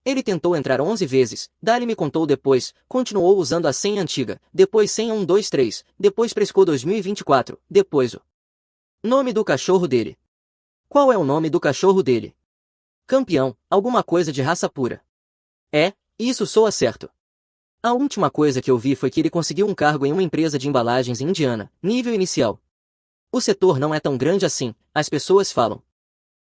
Ele tentou entrar 11 vezes, Dali me contou depois, continuou usando a senha antiga, depois senha 123, depois Prescott 2024, depois o nome do cachorro dele. Qual é o nome do cachorro dele? Campeão, alguma coisa de raça pura. É, isso soa certo. A última coisa que eu vi foi que ele conseguiu um cargo em uma empresa de embalagens em Indiana, nível inicial. O setor não é tão grande assim, as pessoas falam.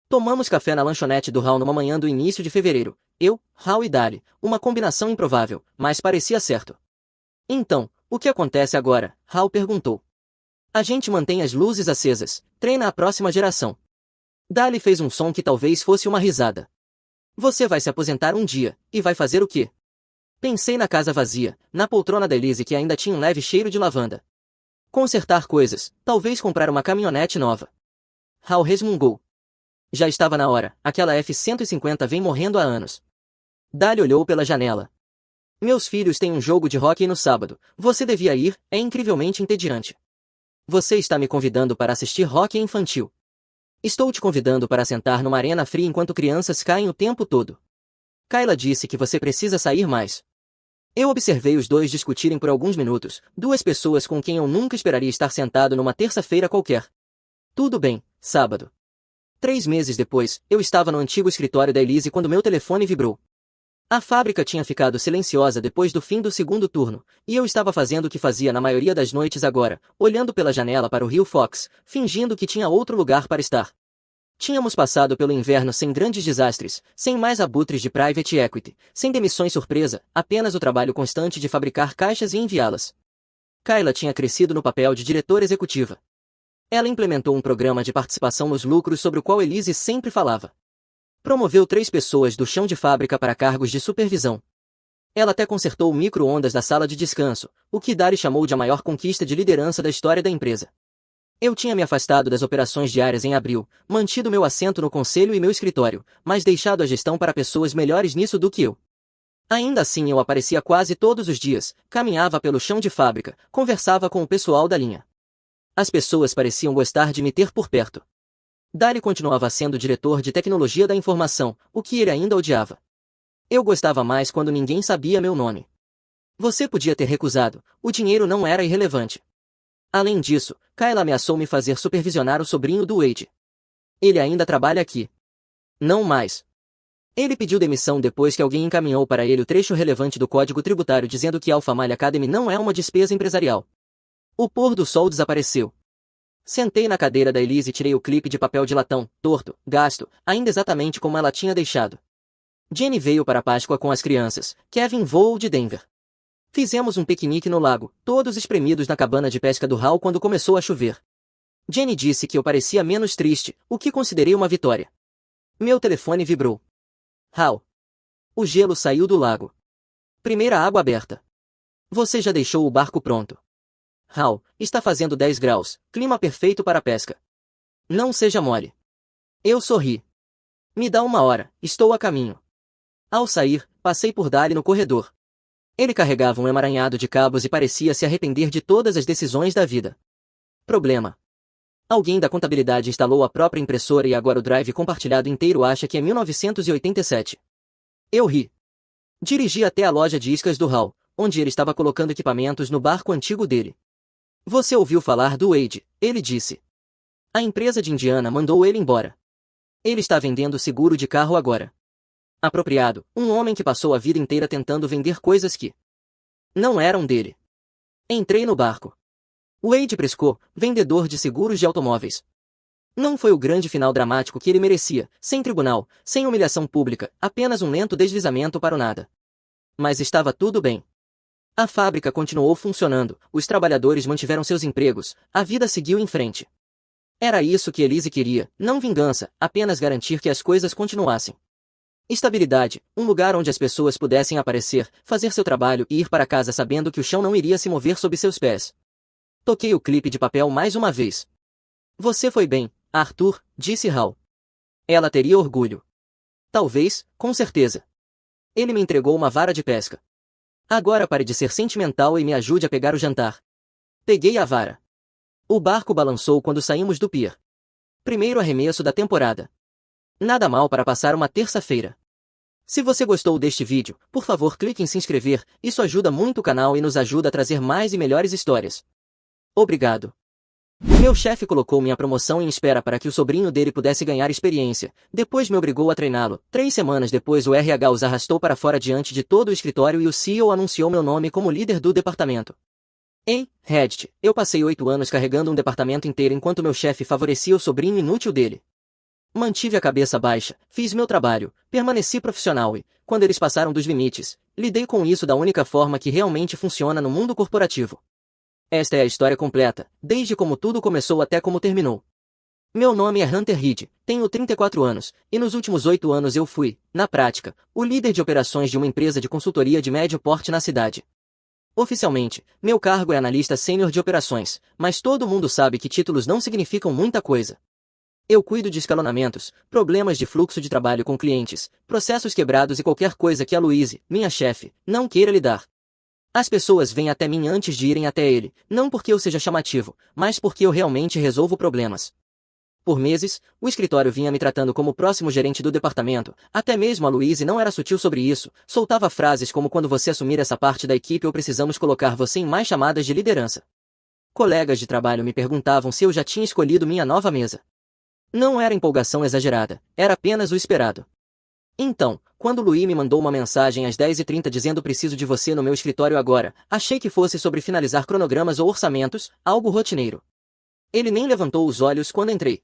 Tomamos café na lanchonete do Hal numa manhã do início de fevereiro. Eu, Hal e Dali, uma combinação improvável, mas parecia certo. Então, o que acontece agora? Hal perguntou. A gente mantém as luzes acesas, treina a próxima geração. Dali fez um som que talvez fosse uma risada. Você vai se aposentar um dia, e vai fazer o quê? Pensei na casa vazia, na poltrona da Elise que ainda tinha um leve cheiro de lavanda. Consertar coisas, talvez comprar uma caminhonete nova. Hal resmungou. Já estava na hora, aquela F-150 vem morrendo há anos. Dali olhou pela janela. Meus filhos têm um jogo de hóquei no sábado, você devia ir, é incrivelmente entediante. Você está me convidando para assistir hóquei infantil. Estou te convidando para sentar numa arena fria enquanto crianças caem o tempo todo. Kayla disse que você precisa sair mais. Eu observei os dois discutirem por alguns minutos, duas pessoas com quem eu nunca esperaria estar sentado numa terça-feira qualquer. Tudo bem, sábado. 3 meses depois, eu estava no antigo escritório da Elise quando meu telefone vibrou. A fábrica tinha ficado silenciosa depois do fim do segundo turno, e eu estava fazendo o que fazia na maioria das noites agora, olhando pela janela para o rio Fox, fingindo que tinha outro lugar para estar. Tínhamos passado pelo inverno sem grandes desastres, sem mais abutres de private equity, sem demissões surpresa, apenas o trabalho constante de fabricar caixas e enviá-las. Kayla tinha crescido no papel de diretora executiva. Ela implementou um programa de participação nos lucros sobre o qual Elise sempre falava. Promoveu 3 pessoas do chão de fábrica para cargos de supervisão. Ela até consertou o micro-ondas da sala de descanso, o que Dari chamou de a maior conquista de liderança da história da empresa. Eu tinha me afastado das operações diárias em abril, mantido meu assento no conselho e meu escritório, mas deixado a gestão para pessoas melhores nisso do que eu. Ainda assim eu aparecia quase todos os dias, caminhava pelo chão de fábrica, conversava com o pessoal da linha. As pessoas pareciam gostar de me ter por perto. Dari continuava sendo diretor de tecnologia da informação, o que ele ainda odiava. Eu gostava mais quando ninguém sabia meu nome. Você podia ter recusado, o dinheiro não era irrelevante. Além disso, Kayla ameaçou me fazer supervisionar o sobrinho do Wade. Ele ainda trabalha aqui. Não mais. Ele pediu demissão depois que alguém encaminhou para ele o trecho relevante do Código Tributário dizendo que Alpha Mile Academy não é uma despesa empresarial. O pôr do sol desapareceu. Sentei na cadeira da Elise e tirei o clipe de papel de latão, torto, gasto, ainda exatamente como ela tinha deixado. Jenny veio para a Páscoa com as crianças, Kevin voou de Denver. Fizemos um piquenique no lago, todos espremidos na cabana de pesca do Hal quando começou a chover. Jenny disse que eu parecia menos triste, o que considerei uma vitória. Meu telefone vibrou. Hal. O gelo saiu do lago. Primeira água aberta. Você já deixou o barco pronto. Hal, está fazendo 10 graus, clima perfeito para a pesca. Não seja mole. Eu sorri. Me dá 1 hora, estou a caminho. Ao sair, passei por Dali no corredor. Ele carregava um emaranhado de cabos e parecia se arrepender de todas as decisões da vida. Problema. Alguém da contabilidade instalou a própria impressora e agora o drive compartilhado inteiro acha que é 1987. Eu ri. Dirigi até a loja de iscas do Hal, onde ele estava colocando equipamentos no barco antigo dele. Você ouviu falar do Wade, ele disse. A empresa de Indiana mandou ele embora. Ele está vendendo seguro de carro agora. Apropriado, um homem que passou a vida inteira tentando vender coisas que não eram dele. Entrei no barco. Wade Prescott, vendedor de seguros de automóveis. Não foi o grande final dramático que ele merecia, sem tribunal, sem humilhação pública, apenas um lento deslizamento para o nada. Mas estava tudo bem. A fábrica continuou funcionando, os trabalhadores mantiveram seus empregos, a vida seguiu em frente. Era isso que Elise queria, não vingança, apenas garantir que as coisas continuassem. Estabilidade, um lugar onde as pessoas pudessem aparecer, fazer seu trabalho e ir para casa sabendo que o chão não iria se mover sob seus pés. Toquei o clipe de papel mais uma vez. Você foi bem, Arthur, disse Hal. Ela teria orgulho. Talvez, com certeza. Ele me entregou uma vara de pesca. Agora pare de ser sentimental e me ajude a pegar o jantar. Peguei a vara. O barco balançou quando saímos do pier. Primeiro arremesso da temporada. Nada mal para passar uma terça-feira. Se você gostou deste vídeo, por favor clique em se inscrever, isso ajuda muito o canal e nos ajuda a trazer mais e melhores histórias. Obrigado. Meu chefe colocou minha promoção em espera para que o sobrinho dele pudesse ganhar experiência, depois me obrigou a treiná-lo. 3 semanas depois o RH os arrastou para fora diante de todo o escritório e o CEO anunciou meu nome como líder do departamento. Em Reddit, eu passei 8 anos carregando um departamento inteiro enquanto meu chefe favorecia o sobrinho inútil dele. Mantive a cabeça baixa, fiz meu trabalho, permaneci profissional e, quando eles passaram dos limites, lidei com isso da única forma que realmente funciona no mundo corporativo. Esta é a história completa, desde como tudo começou até como terminou. Meu nome é Hunter Reed, tenho 34 anos, e nos últimos 8 anos eu fui, na prática, o líder de operações de uma empresa de consultoria de médio porte na cidade. Oficialmente, meu cargo é analista sênior de operações, mas todo mundo sabe que títulos não significam muita coisa. Eu cuido de escalonamentos, problemas de fluxo de trabalho com clientes, processos quebrados e qualquer coisa que a Louise, minha chefe, não queira lidar. As pessoas vêm até mim antes de irem até ele, não porque eu seja chamativo, mas porque eu realmente resolvo problemas. Por meses, o escritório vinha me tratando como o próximo gerente do departamento, até mesmo a Louise não era sutil sobre isso, soltava frases como quando você assumir essa parte da equipe ou precisamos colocar você em mais chamadas de liderança. Colegas de trabalho me perguntavam se eu já tinha escolhido minha nova mesa. Não era empolgação exagerada, era apenas o esperado. Então, quando Louis me mandou uma mensagem às 10h30 dizendo preciso de você no meu escritório agora, achei que fosse sobre finalizar cronogramas ou orçamentos, algo rotineiro. Ele nem levantou os olhos quando entrei.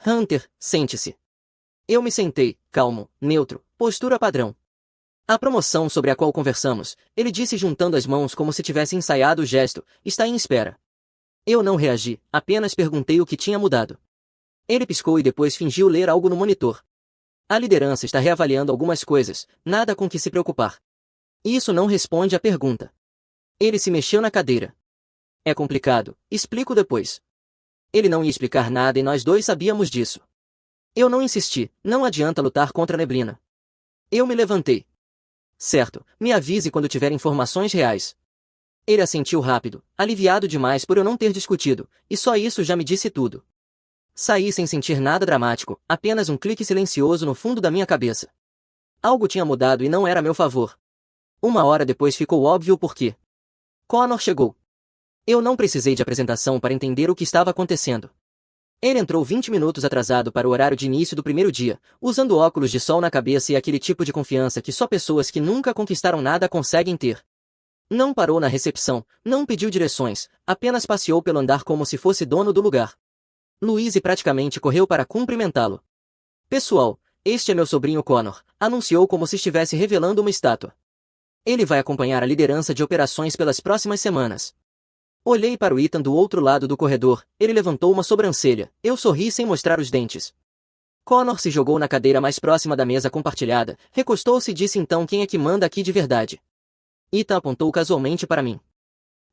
Hunter, sente-se. Eu me sentei, calmo, neutro, postura padrão. A promoção sobre a qual conversamos, ele disse juntando as mãos como se tivesse ensaiado o gesto, está em espera. Eu não reagi, apenas perguntei o que tinha mudado. Ele piscou e depois fingiu ler algo no monitor. A liderança está reavaliando algumas coisas, nada com que se preocupar. Isso não responde à pergunta. Ele se mexeu na cadeira. É complicado, explico depois. Ele não ia explicar nada e nós dois sabíamos disso. Eu não insisti, não adianta lutar contra a neblina. Eu me levantei. Certo, me avise quando tiver informações reais. Ele assentiu rápido, aliviado demais por eu não ter discutido, e só isso já me disse tudo. Saí sem sentir nada dramático, apenas um clique silencioso no fundo da minha cabeça. Algo tinha mudado e não era a meu favor. 1 hora depois ficou óbvio o porquê. Connor chegou. Eu não precisei de apresentação para entender o que estava acontecendo. Ele entrou 20 minutos atrasado para o horário de início do primeiro dia, usando óculos de sol na cabeça e aquele tipo de confiança que só pessoas que nunca conquistaram nada conseguem ter. Não parou na recepção, não pediu direções, apenas passeou pelo andar como se fosse dono do lugar. Louise praticamente correu para cumprimentá-lo. Pessoal, este é meu sobrinho Connor, anunciou como se estivesse revelando uma estátua. Ele vai acompanhar a liderança de operações pelas próximas semanas. Olhei para o Ethan do outro lado do corredor, ele levantou uma sobrancelha, eu sorri sem mostrar os dentes. Connor se jogou na cadeira mais próxima da mesa compartilhada, recostou-se e disse então quem é que manda aqui de verdade. Ethan apontou casualmente para mim.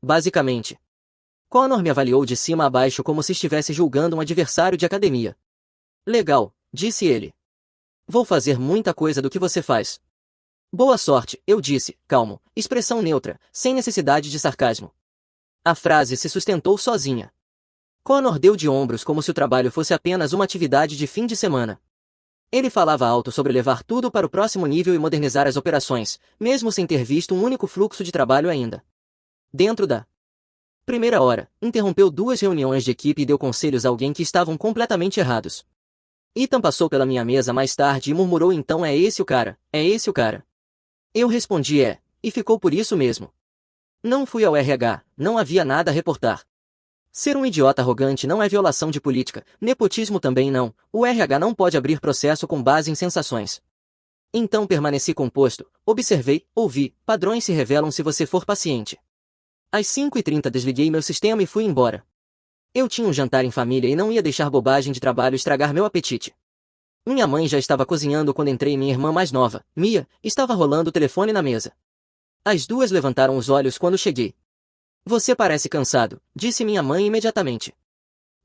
Basicamente. Connor me avaliou de cima a baixo como se estivesse julgando um adversário de academia. Legal, disse ele. Vou fazer muita coisa do que você faz. Boa sorte, eu disse, calmo, expressão neutra, sem necessidade de sarcasmo. A frase se sustentou sozinha. Connor deu de ombros como se o trabalho fosse apenas uma atividade de fim de semana. Ele falava alto sobre levar tudo para o próximo nível e modernizar as operações, mesmo sem ter visto um único fluxo de trabalho ainda. Dentro da primeira hora, interrompeu 2 reuniões de equipe e deu conselhos a alguém que estavam completamente errados. Ethan passou pela minha mesa mais tarde e murmurou então é esse o cara, é esse o cara. Eu respondi e ficou por isso mesmo. Não fui ao RH, não havia nada a reportar. Ser um idiota arrogante não é violação de política, nepotismo também não, o RH não pode abrir processo com base em sensações. Então permaneci composto, observei, ouvi, padrões se revelam se você for paciente. Às 5h30 desliguei meu sistema e fui embora. Eu tinha um jantar em família e não ia deixar bobagem de trabalho estragar meu apetite. Minha mãe já estava cozinhando quando entrei e minha irmã mais nova, Mia, estava rolando o telefone na mesa. As duas levantaram os olhos quando cheguei. Você parece cansado, disse minha mãe imediatamente.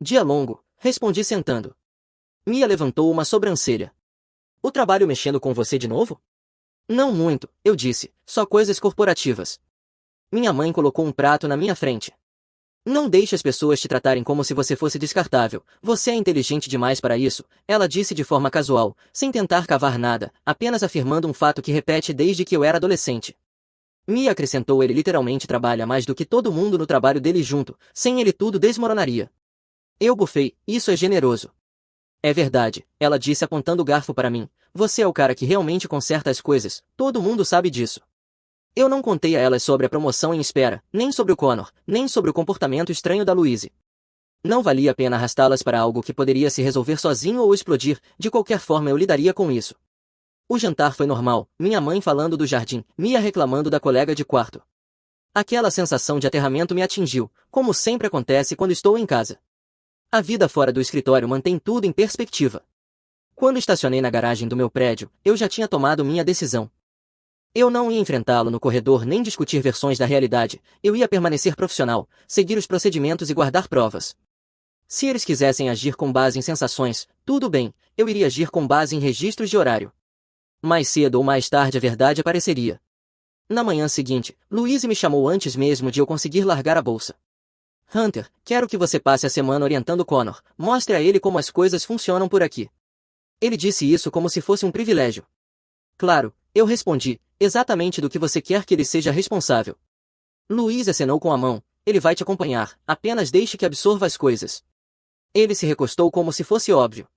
Dia longo, respondi sentando. Mia levantou uma sobrancelha. O trabalho mexendo com você de novo? Não muito, eu disse, só coisas corporativas. Minha mãe colocou um prato na minha frente. Não deixe as pessoas te tratarem como se você fosse descartável. Você é inteligente demais para isso, ela disse de forma casual, sem tentar cavar nada, apenas afirmando um fato que repete desde que eu era adolescente. Mia acrescentou: ele literalmente trabalha mais do que todo mundo no trabalho dele junto, sem ele tudo desmoronaria. Eu bufei, isso é generoso. É verdade, ela disse apontando o garfo para mim, você é o cara que realmente conserta as coisas, todo mundo sabe disso. Eu não contei a elas sobre a promoção em espera, nem sobre o Connor, nem sobre o comportamento estranho da Louise. Não valia a pena arrastá-las para algo que poderia se resolver sozinho ou explodir, de qualquer forma eu lidaria com isso. O jantar foi normal, minha mãe falando do jardim, Mia reclamando da colega de quarto. Aquela sensação de aterramento me atingiu, como sempre acontece quando estou em casa. A vida fora do escritório mantém tudo em perspectiva. Quando estacionei na garagem do meu prédio, eu já tinha tomado minha decisão. Eu não ia enfrentá-lo no corredor nem discutir versões da realidade, eu ia permanecer profissional, seguir os procedimentos e guardar provas. Se eles quisessem agir com base em sensações, tudo bem, eu iria agir com base em registros de horário. Mais cedo ou mais tarde a verdade apareceria. Na manhã seguinte, Louise me chamou antes mesmo de eu conseguir largar a bolsa. Hunter, quero que você passe a semana orientando Connor, mostre a ele como as coisas funcionam por aqui. Ele disse isso como se fosse um privilégio. Claro, eu respondi, exatamente do que você quer que ele seja responsável. Louise acenou com a mão, ele vai te acompanhar, apenas deixe que absorva as coisas. Ele se recostou como se fosse óbvio.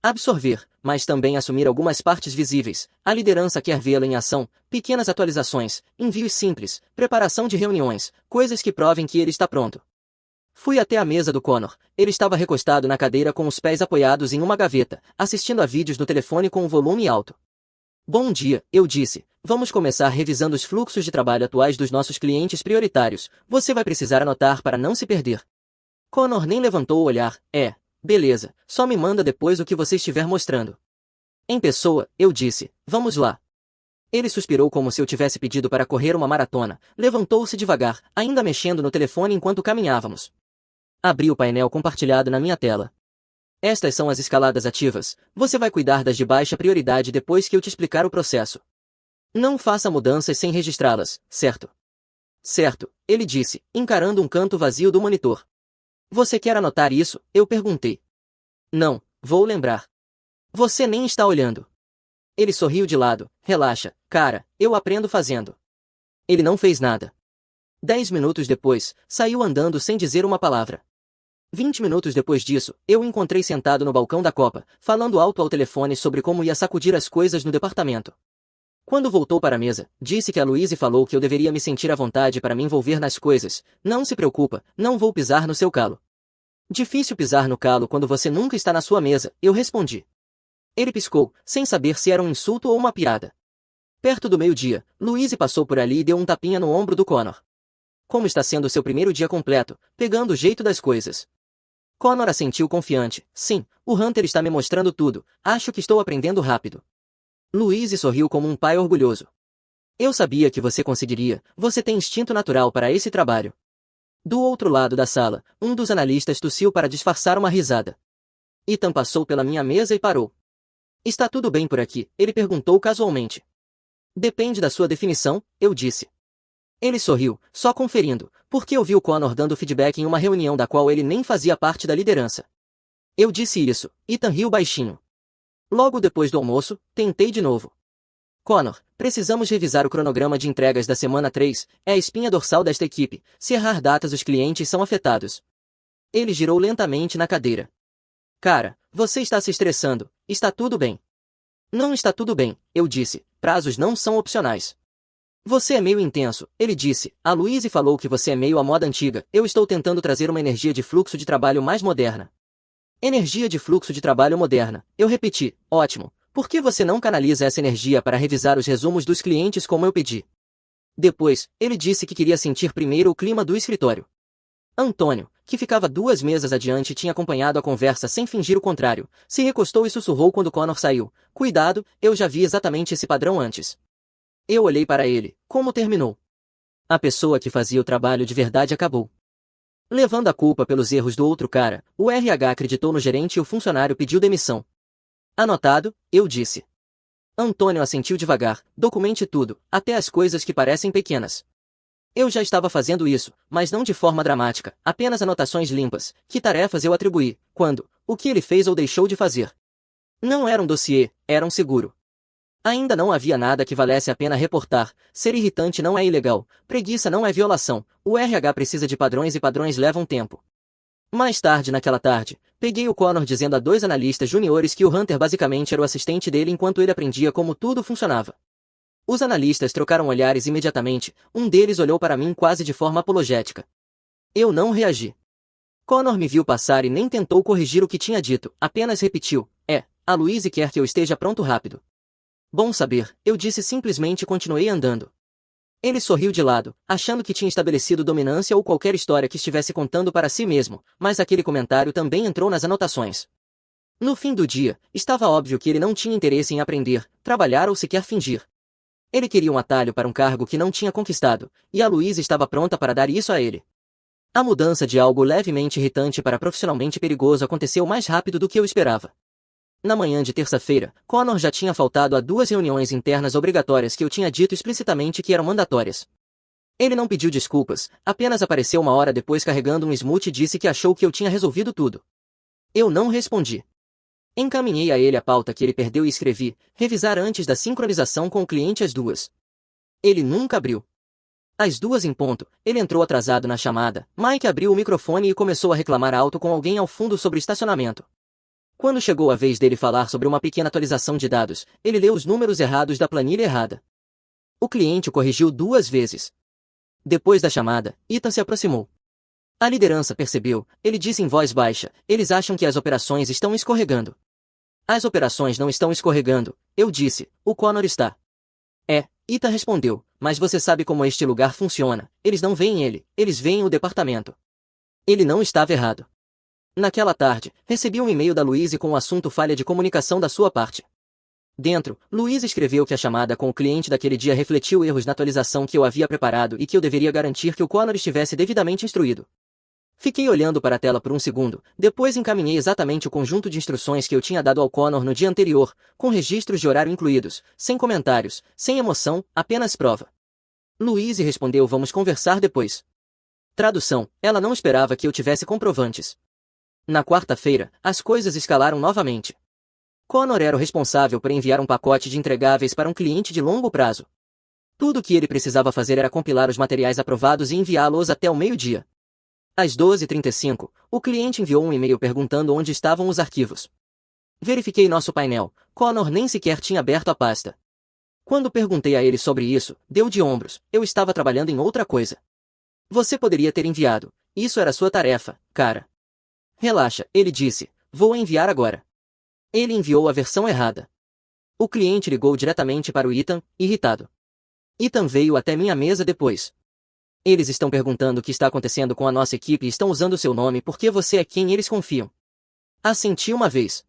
Absorver, mas também assumir algumas partes visíveis, a liderança quer vê-la em ação, pequenas atualizações, envios simples, preparação de reuniões, coisas que provem que ele está pronto. Fui até a mesa do Connor, ele estava recostado na cadeira com os pés apoiados em uma gaveta, assistindo a vídeos no telefone com o volume alto. Bom dia, eu disse, vamos começar revisando os fluxos de trabalho atuais dos nossos clientes prioritários, você vai precisar anotar para não se perder. Connor nem levantou o olhar, beleza, só me manda depois o que você estiver mostrando. Em pessoa, eu disse, vamos lá. Ele suspirou como se eu tivesse pedido para correr uma maratona, levantou-se devagar, ainda mexendo no telefone enquanto caminhávamos. Abri o painel compartilhado na minha tela. Estas são as escaladas ativas, você vai cuidar das de baixa prioridade depois que eu te explicar o processo. Não faça mudanças sem registrá-las, certo? Certo, ele disse, encarando um canto vazio do monitor. Você quer anotar isso? Eu perguntei. Não, vou lembrar. Você nem está olhando. Ele sorriu de lado, relaxa, cara, eu aprendo fazendo. Ele não fez nada. 10 minutos depois, saiu andando sem dizer uma palavra. 20 minutos depois disso, eu o encontrei sentado no balcão da Copa, falando alto ao telefone sobre como ia sacudir as coisas no departamento. Quando voltou para a mesa, disse que a Louise falou que eu deveria me sentir à vontade para me envolver nas coisas. Não se preocupa, não vou pisar no seu calo. Difícil pisar no calo quando você nunca está na sua mesa, eu respondi. Ele piscou, sem saber se era um insulto ou uma piada. Perto do meio-dia, Louise passou por ali e deu um tapinha no ombro do Connor. Como está sendo seu primeiro dia completo, pegando o jeito das coisas? Connor assentiu confiante. Sim, o Hunter está me mostrando tudo, acho que estou aprendendo rápido. Louise sorriu como um pai orgulhoso. Eu sabia que você conseguiria, você tem instinto natural para esse trabalho. Do outro lado da sala, um dos analistas tossiu para disfarçar uma risada. Ethan passou pela minha mesa e parou. Está tudo bem por aqui? Ele perguntou casualmente. Depende da sua definição, eu disse. Ele sorriu, só conferindo, porque ouviu Connor dando feedback em uma reunião da qual ele nem fazia parte da liderança. Eu disse isso, Ethan riu baixinho. Logo depois do almoço, tentei de novo. Connor, precisamos revisar o cronograma de entregas da semana 3, é a espinha dorsal desta equipe, se errar datas os clientes são afetados. Ele girou lentamente na cadeira. Cara, você está se estressando, está tudo bem. Não está tudo bem, eu disse, prazos não são opcionais. Você é meio intenso, ele disse, a Louise falou que você é meio à moda antiga, eu estou tentando trazer uma energia de fluxo de trabalho mais moderna. Energia de fluxo de trabalho moderna, eu repeti, ótimo, por que você não canaliza essa energia para revisar os resumos dos clientes como eu pedi? Depois, ele disse que queria sentir primeiro o clima do escritório. Antônio, que ficava 2 mesas adiante e tinha acompanhado a conversa sem fingir o contrário, se recostou e sussurrou quando Connor saiu. Cuidado, eu já vi exatamente esse padrão antes. Eu olhei para ele. Como terminou? A pessoa que fazia o trabalho de verdade acabou. Levando a culpa pelos erros do outro cara, o RH acreditou no gerente e o funcionário pediu demissão. Anotado, eu disse. Antônio assentiu devagar. Documente tudo, até as coisas que parecem pequenas. Eu já estava fazendo isso, mas não de forma dramática, apenas anotações limpas. Que tarefas eu atribuí, quando, o que ele fez ou deixou de fazer. Não era um dossiê, era um seguro. Ainda não havia nada que valesse a pena reportar. Ser irritante não é ilegal, preguiça não é violação. O RH precisa de padrões e padrões levam tempo. Mais tarde naquela tarde, peguei o Connor dizendo a 2 analistas juniores que o Hunter basicamente era o assistente dele enquanto ele aprendia como tudo funcionava. Os analistas trocaram olhares imediatamente, um deles olhou para mim quase de forma apologética. Eu não reagi. Connor me viu passar e nem tentou corrigir o que tinha dito, apenas repetiu, a Louise quer que eu esteja pronto rápido. Bom saber, eu disse simplesmente e continuei andando. Ele sorriu de lado, achando que tinha estabelecido dominância ou qualquer história que estivesse contando para si mesmo, mas aquele comentário também entrou nas anotações. No fim do dia, estava óbvio que ele não tinha interesse em aprender, trabalhar ou sequer fingir. Ele queria um atalho para um cargo que não tinha conquistado, e a Louise estava pronta para dar isso a ele. A mudança de algo levemente irritante para profissionalmente perigoso aconteceu mais rápido do que eu esperava. Na manhã de terça-feira, Connor já tinha faltado a 2 reuniões internas obrigatórias que eu tinha dito explicitamente que eram mandatórias. Ele não pediu desculpas, apenas apareceu 1 hora depois carregando um smoothie e disse que achou que eu tinha resolvido tudo. Eu não respondi. Encaminhei a ele a pauta que ele perdeu e escrevi, revisar antes da sincronização com o cliente às 2. Ele nunca abriu. Às 2 em ponto, ele entrou atrasado na chamada. Mike abriu o microfone e começou a reclamar alto com alguém ao fundo sobre estacionamento. Quando chegou a vez dele falar sobre uma pequena atualização de dados, ele leu os números errados da planilha errada. O cliente o corrigiu 2 vezes. Depois da chamada, Ethan se aproximou. A liderança percebeu, ele disse em voz baixa, eles acham que as operações estão escorregando. As operações não estão escorregando, eu disse, o Connor está. Ethan respondeu, mas você sabe como este lugar funciona, eles não veem ele, eles veem o departamento. Ele não estava errado. Naquela tarde, recebi um e-mail da Louise com o assunto falha de comunicação da sua parte. Dentro, Louise escreveu que a chamada com o cliente daquele dia refletiu erros na atualização que eu havia preparado e que eu deveria garantir que o Connor estivesse devidamente instruído. Fiquei olhando para a tela por um segundo, depois encaminhei exatamente o conjunto de instruções que eu tinha dado ao Connor no dia anterior, com registros de horário incluídos, sem comentários, sem emoção, apenas prova. Louise respondeu: vamos conversar depois. Tradução, ela não esperava que eu tivesse comprovantes. Na quarta-feira, as coisas escalaram novamente. Connor era o responsável por enviar um pacote de entregáveis para um cliente de longo prazo. Tudo o que ele precisava fazer era compilar os materiais aprovados e enviá-los até o meio-dia. Às 12h35, o cliente enviou um e-mail perguntando onde estavam os arquivos. Verifiquei nosso painel, Connor nem sequer tinha aberto a pasta. Quando perguntei a ele sobre isso, deu de ombros, eu estava trabalhando em outra coisa. Você poderia ter enviado, isso era sua tarefa, cara. Relaxa, ele disse, vou enviar agora. Ele enviou a versão errada. O cliente ligou diretamente para o Ethan, irritado. Ethan veio até minha mesa depois. Eles estão perguntando o que está acontecendo com a nossa equipe e estão usando seu nome porque você é quem eles confiam. Assenti uma vez.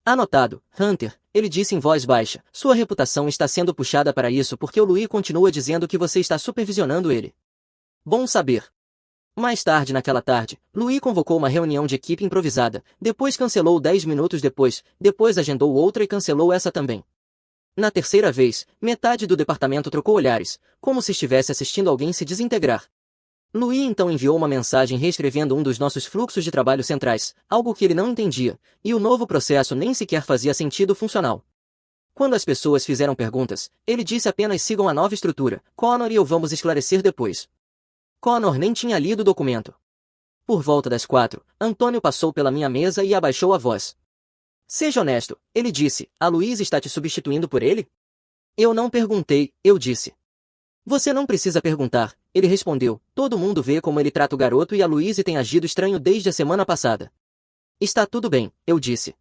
Anotado, Hunter, ele disse em voz baixa, sua reputação está sendo puxada para isso porque o Louis continua dizendo que você está supervisionando ele. Bom saber. Mais tarde naquela tarde, Louis convocou uma reunião de equipe improvisada, depois cancelou 10 minutos depois agendou outra e cancelou essa também. Na terceira vez, metade do departamento trocou olhares, como se estivesse assistindo alguém se desintegrar. Louis então enviou uma mensagem reescrevendo um dos nossos fluxos de trabalho centrais, algo que ele não entendia, e o novo processo nem sequer fazia sentido funcional. Quando as pessoas fizeram perguntas, ele disse apenas sigam a nova estrutura, Connor e eu vamos esclarecer depois. Connor nem tinha lido o documento. Por volta das 4, Antônio passou pela minha mesa e abaixou a voz. Seja honesto, ele disse, a Louise está te substituindo por ele? Eu não perguntei, eu disse. Você não precisa perguntar, ele respondeu, todo mundo vê como ele trata o garoto e a Louise tem agido estranho desde a semana passada. Está tudo bem, eu disse.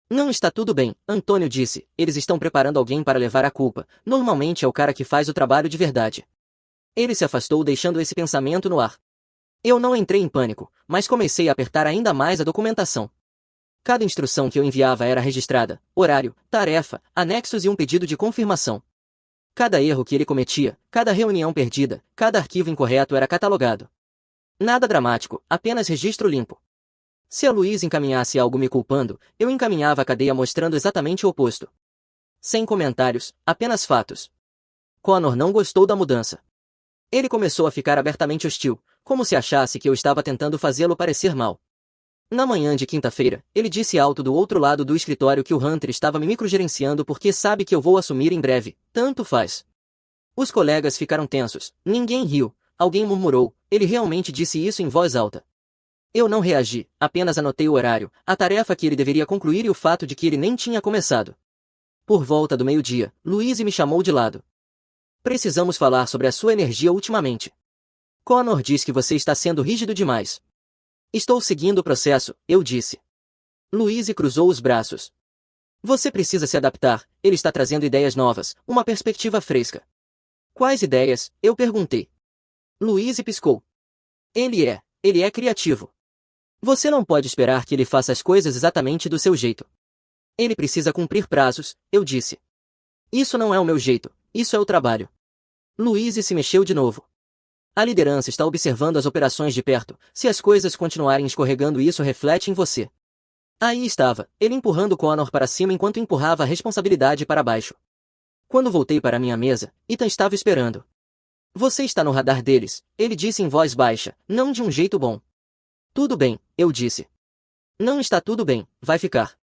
Não está tudo bem, Antônio disse, eles estão preparando alguém para levar a culpa, normalmente é o cara que faz o trabalho de verdade. Ele se afastou deixando esse pensamento no ar. Eu não entrei em pânico, mas comecei a apertar ainda mais a documentação. Cada instrução que eu enviava era registrada, horário, tarefa, anexos e um pedido de confirmação. Cada erro que ele cometia, cada reunião perdida, cada arquivo incorreto era catalogado. Nada dramático, apenas registro limpo. Se a Luiz encaminhasse algo me culpando, eu encaminhava a cadeia mostrando exatamente o oposto. Sem comentários, apenas fatos. Connor não gostou da mudança. Ele começou a ficar abertamente hostil, como se achasse que eu estava tentando fazê-lo parecer mal. Na manhã de quinta-feira, ele disse alto do outro lado do escritório que o Hunter estava me microgerenciando porque sabe que eu vou assumir em breve, tanto faz. Os colegas ficaram tensos, ninguém riu, alguém murmurou, ele realmente disse isso em voz alta. Eu não reagi, apenas anotei o horário, a tarefa que ele deveria concluir e o fato de que ele nem tinha começado. Por volta do meio-dia, Louise me chamou de lado. Precisamos falar sobre a sua energia ultimamente. Connor diz que você está sendo rígido demais. Estou seguindo o processo, eu disse. Louise cruzou os braços. Você precisa se adaptar, ele está trazendo ideias novas, uma perspectiva fresca. Quais ideias? Eu perguntei. Louise piscou. Ele é criativo. Você não pode esperar que ele faça as coisas exatamente do seu jeito. Ele precisa cumprir prazos, eu disse. Isso não é o meu jeito, isso é o trabalho. Louise se mexeu de novo. A liderança está observando as operações de perto, se as coisas continuarem escorregando isso reflete em você. Aí estava, ele empurrando Connor para cima enquanto empurrava a responsabilidade para baixo. Quando voltei para minha mesa, Ethan estava esperando. Você está no radar deles, ele disse em voz baixa, não de um jeito bom. Tudo bem, eu disse. Não está tudo bem, vai ficar.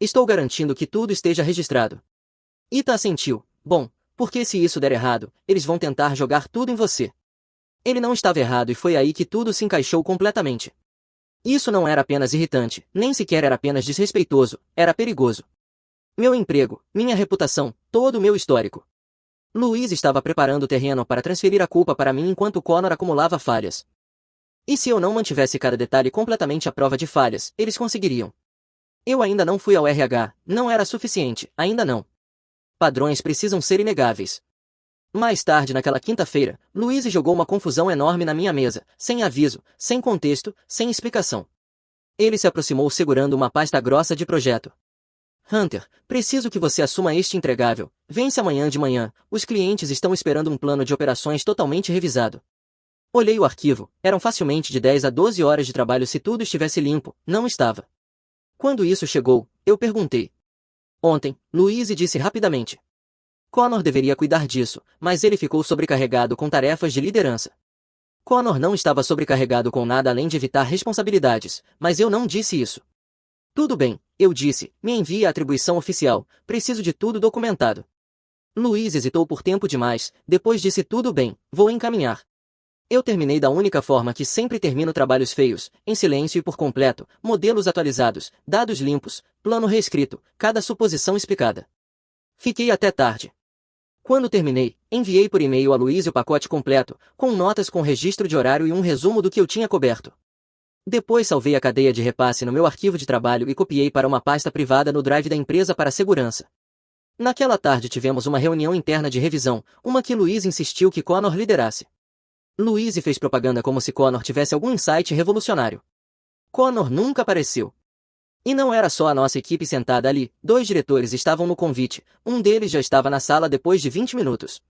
Estou garantindo que tudo esteja registrado. Ethan assentiu, bom, porque se isso der errado, eles vão tentar jogar tudo em você. Ele não estava errado e foi aí que tudo se encaixou completamente. Isso não era apenas irritante, nem sequer era apenas desrespeitoso, era perigoso. Meu emprego, minha reputação, todo o meu histórico. Louise estava preparando o terreno para transferir a culpa para mim enquanto Connor acumulava falhas. E se eu não mantivesse cada detalhe completamente à prova de falhas, eles conseguiriam. Eu ainda não fui ao RH, não era suficiente, ainda não. Padrões precisam ser inegáveis. Mais tarde naquela quinta-feira, Louise jogou uma confusão enorme na minha mesa, sem aviso, sem contexto, sem explicação. Ele se aproximou segurando uma pasta grossa de projeto. Hunter, preciso que você assuma este entregável. Vence amanhã de manhã, os clientes estão esperando um plano de operações totalmente revisado. Olhei o arquivo, eram facilmente de 10 a 12 horas de trabalho se tudo estivesse limpo, não estava. Quando isso chegou, eu perguntei. Ontem, Louise disse rapidamente. Connor deveria cuidar disso, mas ele ficou sobrecarregado com tarefas de liderança. Connor não estava sobrecarregado com nada além de evitar responsabilidades, mas eu não disse isso. Tudo bem, eu disse, me envie a atribuição oficial, preciso de tudo documentado. Louise hesitou por tempo demais, depois disse tudo bem, vou encaminhar. Eu terminei da única forma que sempre termino trabalhos feios, em silêncio e por completo, modelos atualizados, dados limpos, plano reescrito, cada suposição explicada. Fiquei até tarde. Quando terminei, enviei por e-mail a Louise o pacote completo, com notas com registro de horário e um resumo do que eu tinha coberto. Depois salvei a cadeia de repasse no meu arquivo de trabalho e copiei para uma pasta privada no drive da empresa para segurança. Naquela tarde tivemos uma reunião interna de revisão, uma que Louise insistiu que Connor liderasse. Louise fez propaganda como se Connor tivesse algum insight revolucionário. Connor nunca apareceu. E não era só a nossa equipe sentada ali, 2 diretores estavam no convite, um deles já estava na sala depois de 20 minutos.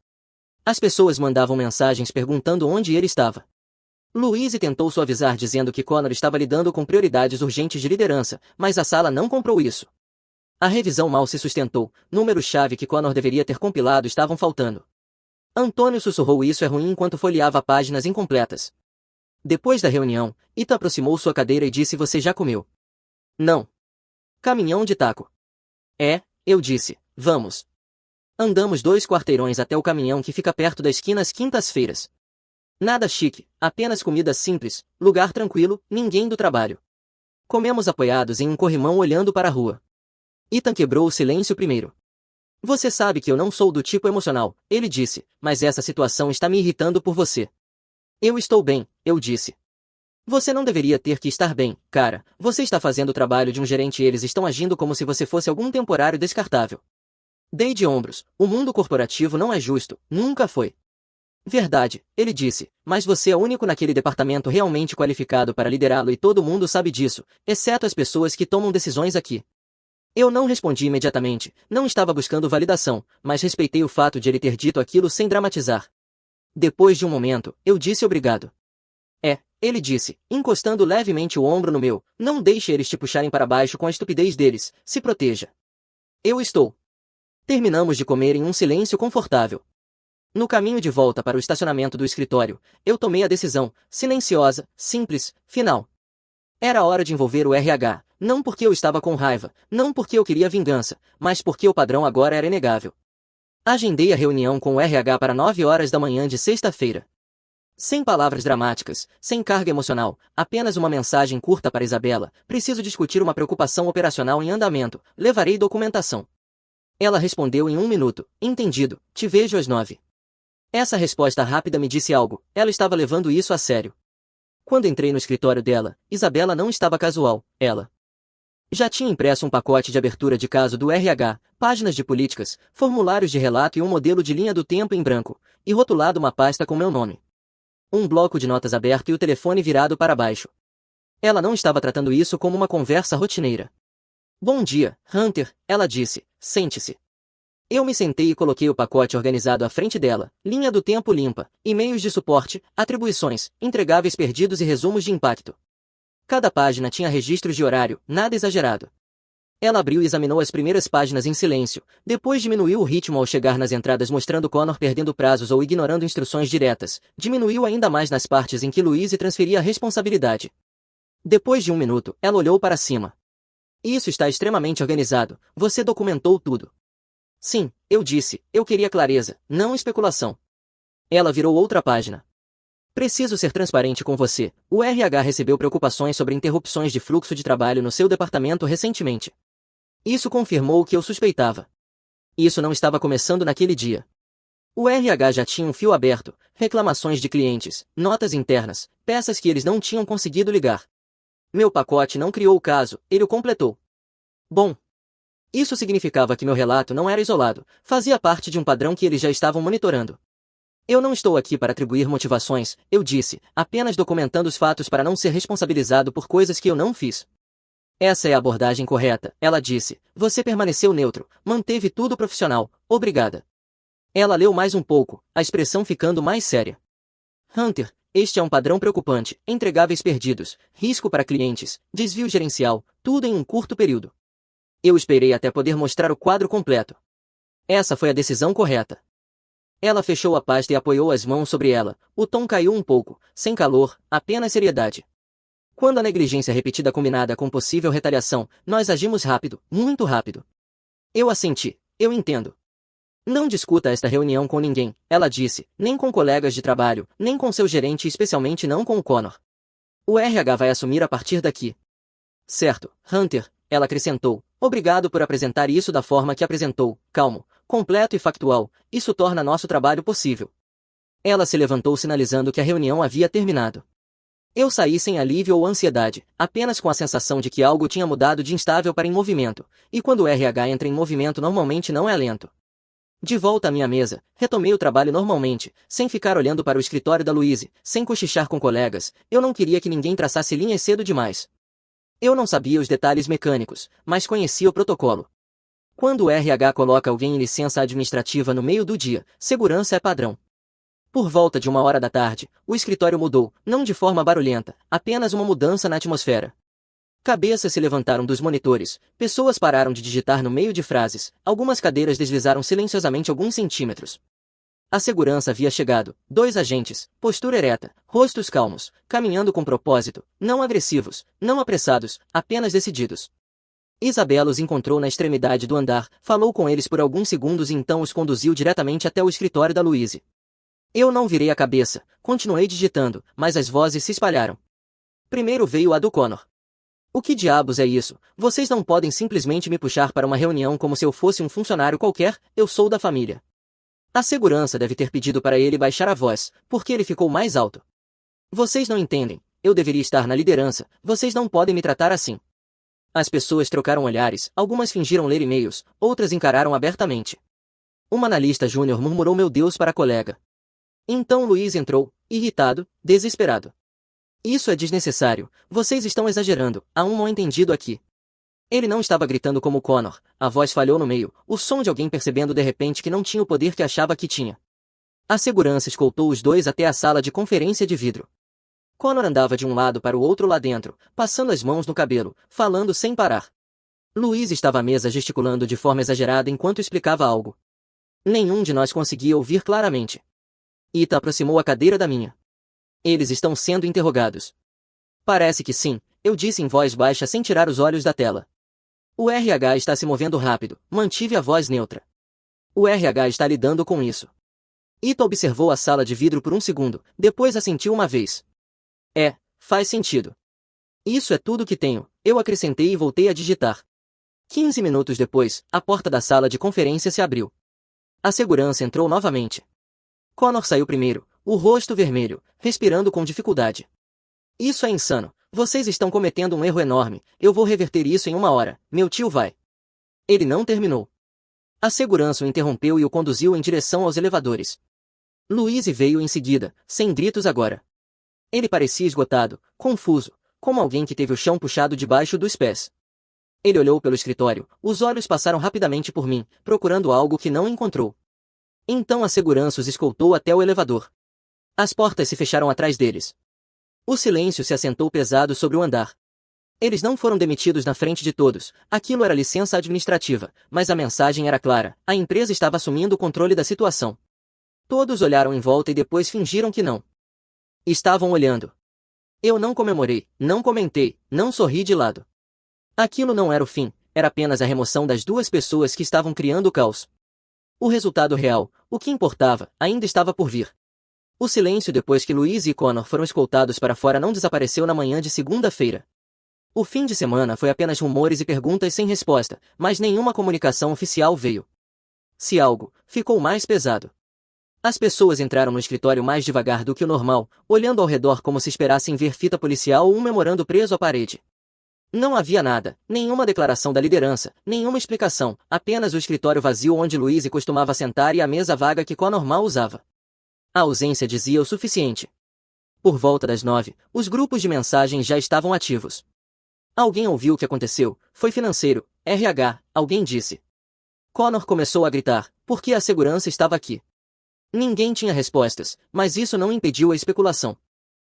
As pessoas mandavam mensagens perguntando onde ele estava. Louise tentou suavizar dizendo que Connor estava lidando com prioridades urgentes de liderança, mas a sala não comprou isso. A revisão mal se sustentou, números-chave que Connor deveria ter compilado estavam faltando. Antônio sussurrou isso é ruim enquanto folheava páginas incompletas. Depois da reunião, Ita aproximou sua cadeira e disse você já comeu? Não. Caminhão de taco. É, eu disse, vamos. Andamos 2 quarteirões até o caminhão que fica perto da esquina às quintas-feiras. Nada chique, apenas comida simples, lugar tranquilo, ninguém do trabalho. Comemos apoiados em um corrimão olhando para a rua. Ethan quebrou o silêncio primeiro. Você sabe que eu não sou do tipo emocional, ele disse, mas essa situação está me irritando por você. Eu estou bem, eu disse. Você não deveria ter que estar bem, cara, você está fazendo o trabalho de um gerente e eles estão agindo como se você fosse algum temporário descartável. Dei de ombros, o mundo corporativo não é justo, nunca foi. Verdade, ele disse, mas você é o único naquele departamento realmente qualificado para liderá-lo e todo mundo sabe disso, exceto as pessoas que tomam decisões aqui. Eu não respondi imediatamente, não estava buscando validação, mas respeitei o fato de ele ter dito aquilo sem dramatizar. Depois de um momento, eu disse obrigado. Ele disse, encostando levemente o ombro no meu, não deixe eles te puxarem para baixo com a estupidez deles, se proteja. Eu estou. Terminamos de comer em um silêncio confortável. No caminho de volta para o estacionamento do escritório, eu tomei a decisão, silenciosa, simples, final. Era hora de envolver o RH, não porque eu estava com raiva, não porque eu queria vingança, mas porque o padrão agora era inegável. Agendei a reunião com o RH para 9 horas da manhã de sexta-feira. Sem palavras dramáticas, sem carga emocional, apenas uma mensagem curta para Isabela, preciso discutir uma preocupação operacional em andamento, levarei documentação. Ela respondeu em 1 minuto, entendido, te vejo às 9. Essa resposta rápida me disse algo, ela estava levando isso a sério. Quando entrei no escritório dela, Isabela não estava casual, ela já tinha impresso um pacote de abertura de caso do RH, páginas de políticas, formulários de relato e um modelo de linha do tempo em branco, e rotulado uma pasta com meu nome. Um bloco de notas aberto e o telefone virado para baixo. Ela não estava tratando isso como uma conversa rotineira. Bom dia, Hunter, ela disse, sente-se. Eu me sentei e coloquei o pacote organizado à frente dela, linha do tempo limpa, e-mails de suporte, atribuições, entregáveis perdidos e resumos de impacto. Cada página tinha registros de horário, nada exagerado. Ela abriu e examinou as primeiras páginas em silêncio, depois diminuiu o ritmo ao chegar nas entradas mostrando Connor perdendo prazos ou ignorando instruções diretas, diminuiu ainda mais nas partes em que Louise transferia a responsabilidade. Depois de 1 minuto, ela olhou para cima. Isso está extremamente organizado, você documentou tudo. Sim, eu disse, eu queria clareza, não especulação. Ela virou outra página. Preciso ser transparente com você, o RH recebeu preocupações sobre interrupções de fluxo de trabalho no seu departamento recentemente. Isso confirmou o que eu suspeitava. Isso não estava começando naquele dia. O RH já tinha um fio aberto, reclamações de clientes, notas internas, peças que eles não tinham conseguido ligar. Meu pacote não criou o caso, ele o completou. Bom, isso significava que meu relato não era isolado, fazia parte de um padrão que eles já estavam monitorando. Eu não estou aqui para atribuir motivações, eu disse, apenas documentando os fatos para não ser responsabilizado por coisas que eu não fiz. Essa é a abordagem correta, ela disse. Você permaneceu neutro, manteve tudo profissional, obrigada. Ela leu mais um pouco, a expressão ficando mais séria. Hunter, este é um padrão preocupante, entregáveis perdidos, risco para clientes, desvio gerencial, tudo em um curto período. Eu esperei até poder mostrar o quadro completo. Essa foi a decisão correta. Ela fechou a pasta e apoiou as mãos sobre ela, o tom caiu um pouco, sem calor, apenas seriedade. Quando a negligência repetida combinada com possível retaliação, nós agimos rápido, muito rápido. Eu assenti, eu entendo. Não discuta esta reunião com ninguém, ela disse, nem com colegas de trabalho, nem com seu gerente e especialmente não com o Connor. O RH vai assumir a partir daqui. Certo, Hunter, ela acrescentou, obrigado por apresentar isso da forma que apresentou, calmo, completo e factual, isso torna nosso trabalho possível. Ela se levantou sinalizando que a reunião havia terminado. Eu saí sem alívio ou ansiedade, apenas com a sensação de que algo tinha mudado de instável para em movimento, e quando o RH entra em movimento normalmente não é lento. De volta à minha mesa, retomei o trabalho normalmente, sem ficar olhando para o escritório da Louise, sem cochichar com colegas, eu não queria que ninguém traçasse linhas cedo demais. Eu não sabia os detalhes mecânicos, mas conhecia o protocolo. Quando o RH coloca alguém em licença administrativa no meio do dia, segurança é padrão. Por volta de 1 hora da tarde, o escritório mudou, não de forma barulhenta, apenas uma mudança na atmosfera. Cabeças se levantaram dos monitores, pessoas pararam de digitar no meio de frases, algumas cadeiras deslizaram silenciosamente alguns centímetros. A segurança havia chegado, 2 agentes, postura ereta, rostos calmos, caminhando com propósito, não agressivos, não apressados, apenas decididos. Isabela os encontrou na extremidade do andar, falou com eles por alguns segundos e então os conduziu diretamente até o escritório da Louise. Eu não virei a cabeça, continuei digitando, mas as vozes se espalharam. Primeiro veio a do Connor. O que diabos é isso? Vocês não podem simplesmente me puxar para uma reunião como se eu fosse um funcionário qualquer, eu sou da família. A segurança deve ter pedido para ele baixar a voz, porque ele ficou mais alto. Vocês não entendem, eu deveria estar na liderança, vocês não podem me tratar assim. As pessoas trocaram olhares, algumas fingiram ler e-mails, outras encararam abertamente. Uma analista júnior murmurou meu Deus para a colega. Então Luiz entrou, irritado, desesperado. Isso é desnecessário, vocês estão exagerando, há um mal-entendido aqui. Ele não estava gritando como Connor, a voz falhou no meio, o som de alguém percebendo de repente que não tinha o poder que achava que tinha. A segurança escoltou os dois até a sala de conferência de vidro. Connor andava de um lado para o outro lá dentro, passando as mãos no cabelo, falando sem parar. Luiz estava à mesa gesticulando de forma exagerada enquanto explicava algo. Nenhum de nós conseguia ouvir claramente. Ita aproximou a cadeira da minha. Eles estão sendo interrogados. Parece que sim, eu disse em voz baixa sem tirar os olhos da tela. O RH está se movendo rápido, mantive a voz neutra. O RH está lidando com isso. Ita observou a sala de vidro por um segundo, depois assentiu uma vez. Faz sentido. Isso é tudo que tenho, eu acrescentei e voltei a digitar. 15 minutos depois, a porta da sala de conferência se abriu. A segurança entrou novamente. Connor saiu primeiro, o rosto vermelho, respirando com dificuldade. Isso é insano. Vocês estão cometendo um erro enorme. Eu vou reverter isso em 1 hora. Meu tio vai. Ele não terminou. A segurança o interrompeu e o conduziu em direção aos elevadores. Louise veio em seguida, sem gritos agora. Ele parecia esgotado, confuso, como alguém que teve o chão puxado debaixo dos pés. Ele olhou pelo escritório, os olhos passaram rapidamente por mim, procurando algo que não encontrou. Então a segurança os escoltou até o elevador. As portas se fecharam atrás deles. O silêncio se assentou pesado sobre o andar. Eles não foram demitidos na frente de todos, aquilo era licença administrativa, mas a mensagem era clara, a empresa estava assumindo o controle da situação. Todos olharam em volta e depois fingiram que não. Estavam olhando. Eu não comemorei, não comentei, não sorri de lado. Aquilo não era o fim, era apenas a remoção das duas pessoas que estavam criando o caos. O resultado real, o que importava, ainda estava por vir. O silêncio depois que Louise e Connor foram escoltados para fora não desapareceu na manhã de segunda-feira. O fim de semana foi apenas rumores e perguntas sem resposta, mas nenhuma comunicação oficial veio. Se algo, ficou mais pesado. As pessoas entraram no escritório mais devagar do que o normal, olhando ao redor como se esperassem ver fita policial ou um memorando preso à parede. Não havia nada, nenhuma declaração da liderança, nenhuma explicação, apenas o escritório vazio onde Louise costumava sentar e a mesa vaga que Connor mal usava. A ausência dizia o suficiente. Por volta das 9, os grupos de mensagens já estavam ativos. Alguém ouviu o que aconteceu, foi financeiro, RH, alguém disse. Connor começou a gritar, porque a segurança estava aqui. Ninguém tinha respostas, mas isso não impediu a especulação.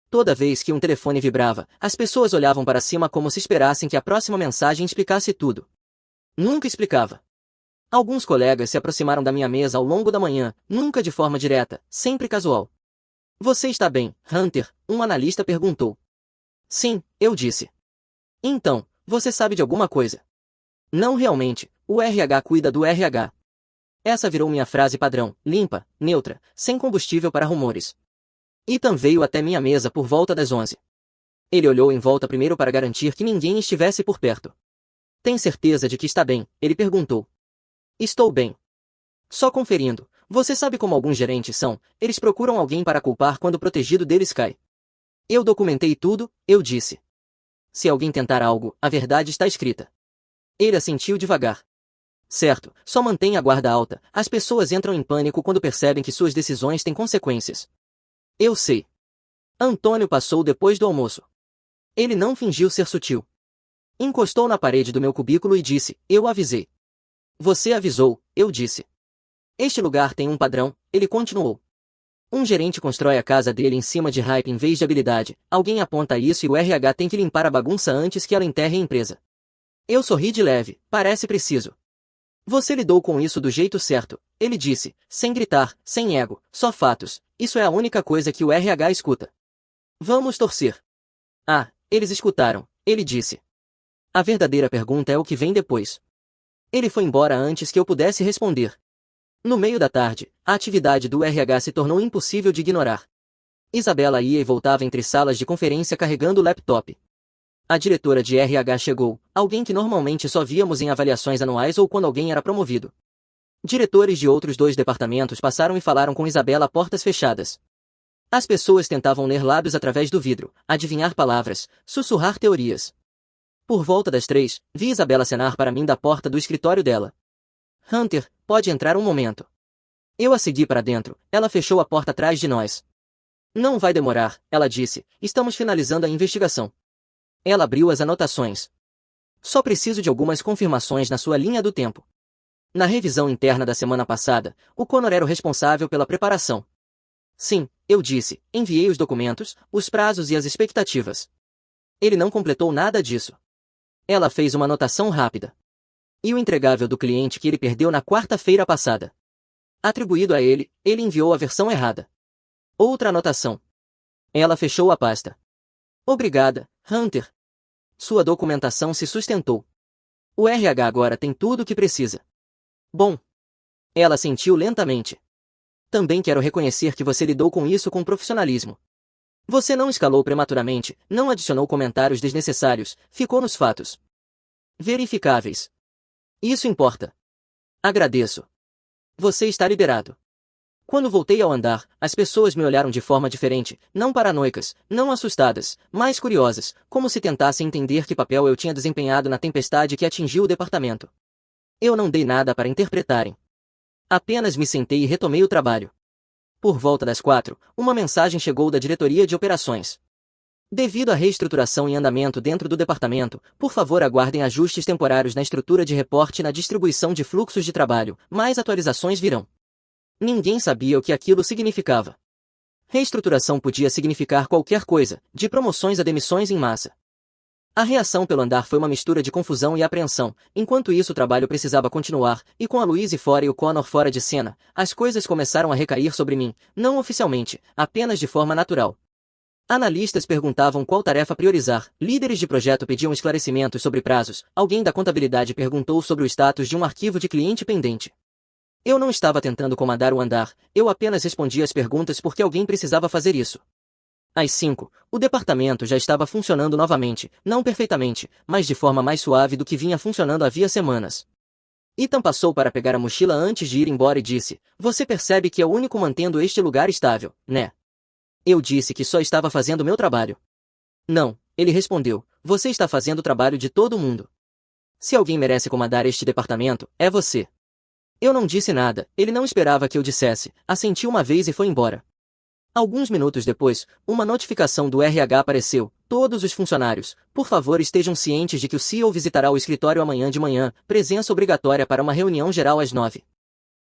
Toda vez que um telefone vibrava, as pessoas olhavam para cima como se esperassem que a próxima mensagem explicasse tudo. Nunca explicava. Alguns colegas se aproximaram da minha mesa ao longo da manhã, nunca de forma direta, sempre casual. Você está bem, Hunter? Um analista perguntou. Sim, eu disse. Então, você sabe de alguma coisa? Não realmente, o RH cuida do RH. Essa virou minha frase padrão, limpa, neutra, sem combustível para rumores. Ethan veio até minha mesa por volta das 11. Ele olhou em volta primeiro para garantir que ninguém estivesse por perto. Tem certeza de que está bem? Ele perguntou. Estou bem. Só conferindo. Você sabe como alguns gerentes são, eles procuram alguém para culpar quando o protegido deles cai. Eu documentei tudo, eu disse. Se alguém tentar algo, a verdade está escrita. Ele assentiu devagar. Certo, só mantenha a guarda alta, as pessoas entram em pânico quando percebem que suas decisões têm consequências. Eu sei. Antônio passou depois do almoço. Ele não fingiu ser sutil. Encostou na parede do meu cubículo e disse, eu avisei. Você avisou, eu disse. Este lugar tem um padrão, ele continuou. Um gerente constrói a casa dele em cima de hype em vez de habilidade, alguém aponta isso e o RH tem que limpar a bagunça antes que ela enterre a empresa. Eu sorri de leve, parece preciso. Você lidou com isso do jeito certo, ele disse, sem gritar, sem ego, só fatos, isso é a única coisa que o RH escuta. Vamos torcer. Ah, eles escutaram, ele disse. A verdadeira pergunta é o que vem depois. Ele foi embora antes que eu pudesse responder. No meio da tarde, a atividade do RH se tornou impossível de ignorar. Isabela ia e voltava entre salas de conferência carregando o laptop. A diretora de RH chegou, alguém que normalmente só víamos em avaliações anuais ou quando alguém era promovido. Diretores de outros 2 departamentos passaram e falaram com Isabela a portas fechadas. As pessoas tentavam ler lábios através do vidro, adivinhar palavras, sussurrar teorias. Por volta das 3, vi Isabela acenar para mim da porta do escritório dela. Hunter, pode entrar um momento. Eu a segui para dentro, ela fechou a porta atrás de nós. Não vai demorar, ela disse, estamos finalizando a investigação. Ela abriu as anotações. Só preciso de algumas confirmações na sua linha do tempo. Na revisão interna da semana passada, o Connor era o responsável pela preparação. Sim, eu disse, enviei os documentos, os prazos e as expectativas. Ele não completou nada disso. Ela fez uma anotação rápida. E o entregável do cliente que ele perdeu na quarta-feira passada? Atribuído a ele, ele enviou a versão errada. Outra anotação. Ela fechou a pasta. Obrigada, Hunter. Sua documentação se sustentou. O RH agora tem tudo o que precisa. Bom. Ela sentiu lentamente. Também quero reconhecer que você lidou com isso com profissionalismo. Você não escalou prematuramente, não adicionou comentários desnecessários, ficou nos fatos verificáveis. Isso importa. Agradeço. Você está liberado. Quando voltei ao andar, as pessoas me olharam de forma diferente, não paranoicas, não assustadas, mas curiosas, como se tentassem entender que papel eu tinha desempenhado na tempestade que atingiu o departamento. Eu não dei nada para interpretarem. Apenas me sentei e retomei o trabalho. Por volta das 4, uma mensagem chegou da diretoria de operações. Devido à reestruturação em andamento dentro do departamento, por favor aguardem ajustes temporários na estrutura de reporte e na distribuição de fluxos de trabalho, mais atualizações virão. Ninguém sabia o que aquilo significava. Reestruturação podia significar qualquer coisa, de promoções a demissões em massa. A reação pelo andar foi uma mistura de confusão e apreensão, enquanto isso o trabalho precisava continuar, e com a Louise fora e o Connor fora de cena, as coisas começaram a recair sobre mim, não oficialmente, apenas de forma natural. Analistas perguntavam qual tarefa priorizar, líderes de projeto pediam esclarecimentos sobre prazos, alguém da contabilidade perguntou sobre o status de um arquivo de cliente pendente. Eu não estava tentando comandar o andar, eu apenas respondia as perguntas porque alguém precisava fazer isso. Às 5, o departamento já estava funcionando novamente, não perfeitamente, mas de forma mais suave do que vinha funcionando havia semanas. Ethan passou para pegar a mochila antes de ir embora e disse, você percebe que é o único mantendo este lugar estável, né? Eu disse que só estava fazendo meu trabalho. Não, ele respondeu, você está fazendo o trabalho de todo mundo. Se alguém merece comandar este departamento, é você. Eu não disse nada, ele não esperava que eu dissesse, assenti uma vez e foi embora. Alguns minutos depois, uma notificação do RH apareceu, todos os funcionários, por favor estejam cientes de que o CEO visitará o escritório amanhã de manhã, presença obrigatória para uma reunião geral às 9.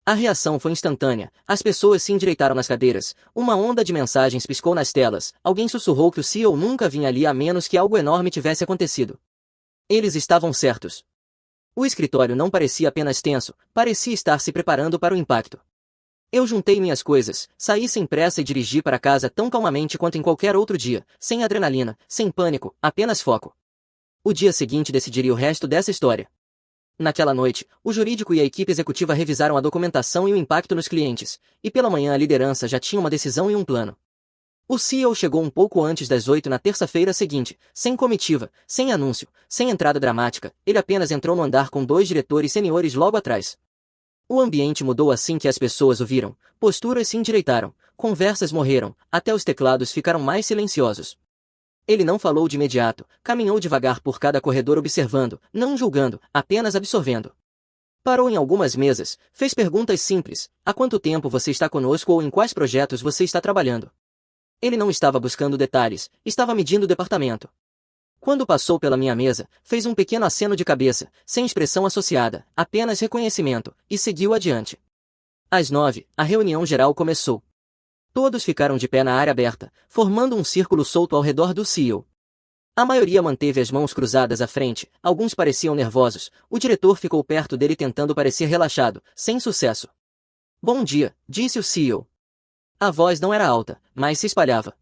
A reação foi instantânea, as pessoas se endireitaram nas cadeiras, uma onda de mensagens piscou nas telas, alguém sussurrou que o CEO nunca vinha ali a menos que algo enorme tivesse acontecido. Eles estavam certos. O escritório não parecia apenas tenso, parecia estar se preparando para o impacto. Eu juntei minhas coisas, saí sem pressa e dirigi para casa tão calmamente quanto em qualquer outro dia, sem adrenalina, sem pânico, apenas foco. O dia seguinte decidiria o resto dessa história. Naquela noite, o jurídico e a equipe executiva revisaram a documentação e o impacto nos clientes, e pela manhã a liderança já tinha uma decisão e um plano. O CEO chegou um pouco antes das 8 na terça-feira seguinte, sem comitiva, sem anúncio, sem entrada dramática, ele apenas entrou no andar com 2 diretores seniores logo atrás. O ambiente mudou assim que as pessoas o viram, posturas se endireitaram, conversas morreram, até os teclados ficaram mais silenciosos. Ele não falou de imediato, caminhou devagar por cada corredor observando, não julgando, apenas absorvendo. Parou em algumas mesas, fez perguntas simples, há quanto tempo você está conosco ou em quais projetos você está trabalhando? Ele não estava buscando detalhes, estava medindo o departamento. Quando passou pela minha mesa, fez um pequeno aceno de cabeça, sem expressão associada, apenas reconhecimento, e seguiu adiante. Às 9, a reunião geral começou. Todos ficaram de pé na área aberta, formando um círculo solto ao redor do CEO. A maioria manteve as mãos cruzadas à frente, alguns pareciam nervosos, o diretor ficou perto dele tentando parecer relaxado, sem sucesso. Bom dia, disse o CEO. A voz não era alta, mas se espalhava.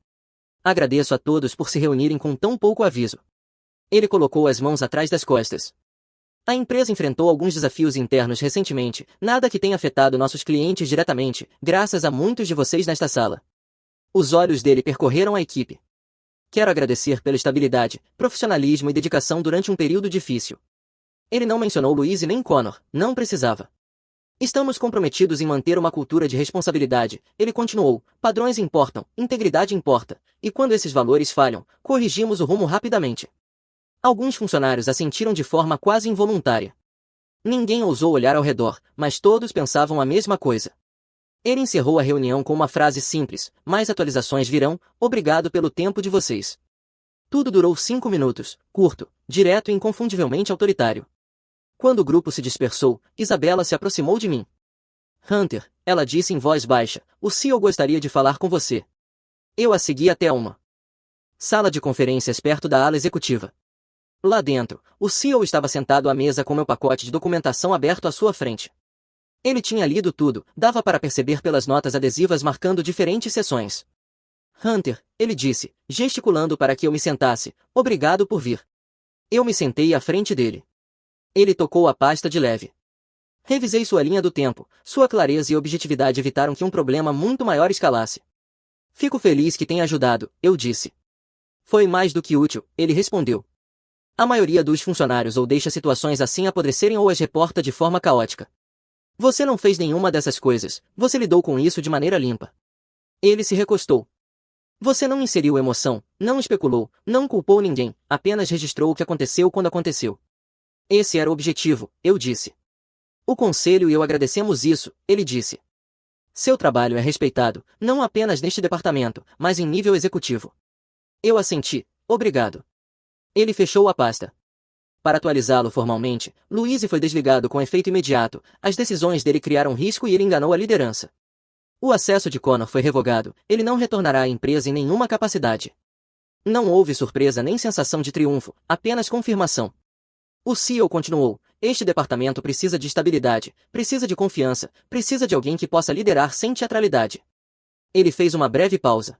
Agradeço a todos por se reunirem com tão pouco aviso. Ele colocou as mãos atrás das costas. A empresa enfrentou alguns desafios internos recentemente, nada que tenha afetado nossos clientes diretamente, graças a muitos de vocês nesta sala. Os olhos dele percorreram a equipe. Quero agradecer pela estabilidade, profissionalismo e dedicação durante um período difícil. Ele não mencionou Louise nem Connor, não precisava. Estamos comprometidos em manter uma cultura de responsabilidade, ele continuou, padrões importam, integridade importa, e quando esses valores falham, corrigimos o rumo rapidamente. Alguns funcionários assentiram de forma quase involuntária. Ninguém ousou olhar ao redor, mas todos pensavam a mesma coisa. Ele encerrou a reunião com uma frase simples: mais atualizações virão, obrigado pelo tempo de vocês. Tudo durou 5 minutos, curto, direto e inconfundivelmente autoritário. Quando o grupo se dispersou, Isabela se aproximou de mim. Hunter, ela disse em voz baixa, o CEO gostaria de falar com você. Eu a segui até uma sala de conferências perto da ala executiva. Lá dentro, o CEO estava sentado à mesa com meu pacote de documentação aberto à sua frente. Ele tinha lido tudo, dava para perceber pelas notas adesivas marcando diferentes sessões. Hunter, ele disse, gesticulando para que eu me sentasse, obrigado por vir. Eu me sentei à frente dele. Ele tocou a pasta de leve. Revisei sua linha do tempo, sua clareza e objetividade evitaram que um problema muito maior escalasse. Fico feliz que tenha ajudado, eu disse. Foi mais do que útil, ele respondeu. A maioria dos funcionários ou deixa situações assim apodrecerem ou as reporta de forma caótica. Você não fez nenhuma dessas coisas, você lidou com isso de maneira limpa. Ele se recostou. Você não inseriu emoção, não especulou, não culpou ninguém, apenas registrou o que aconteceu quando aconteceu. Esse era o objetivo, eu disse. O conselho e eu agradecemos isso, ele disse. Seu trabalho é respeitado, não apenas neste departamento, mas em nível executivo. Eu assenti, obrigado. Ele fechou a pasta. Para atualizá-lo formalmente, Louise foi desligado com efeito imediato, as decisões dele criaram risco e ele enganou a liderança. O acesso de Connor foi revogado, ele não retornará à empresa em nenhuma capacidade. Não houve surpresa nem sensação de triunfo, apenas confirmação. O CEO continuou, este departamento precisa de estabilidade, precisa de confiança, precisa de alguém que possa liderar sem teatralidade. Ele fez uma breve pausa.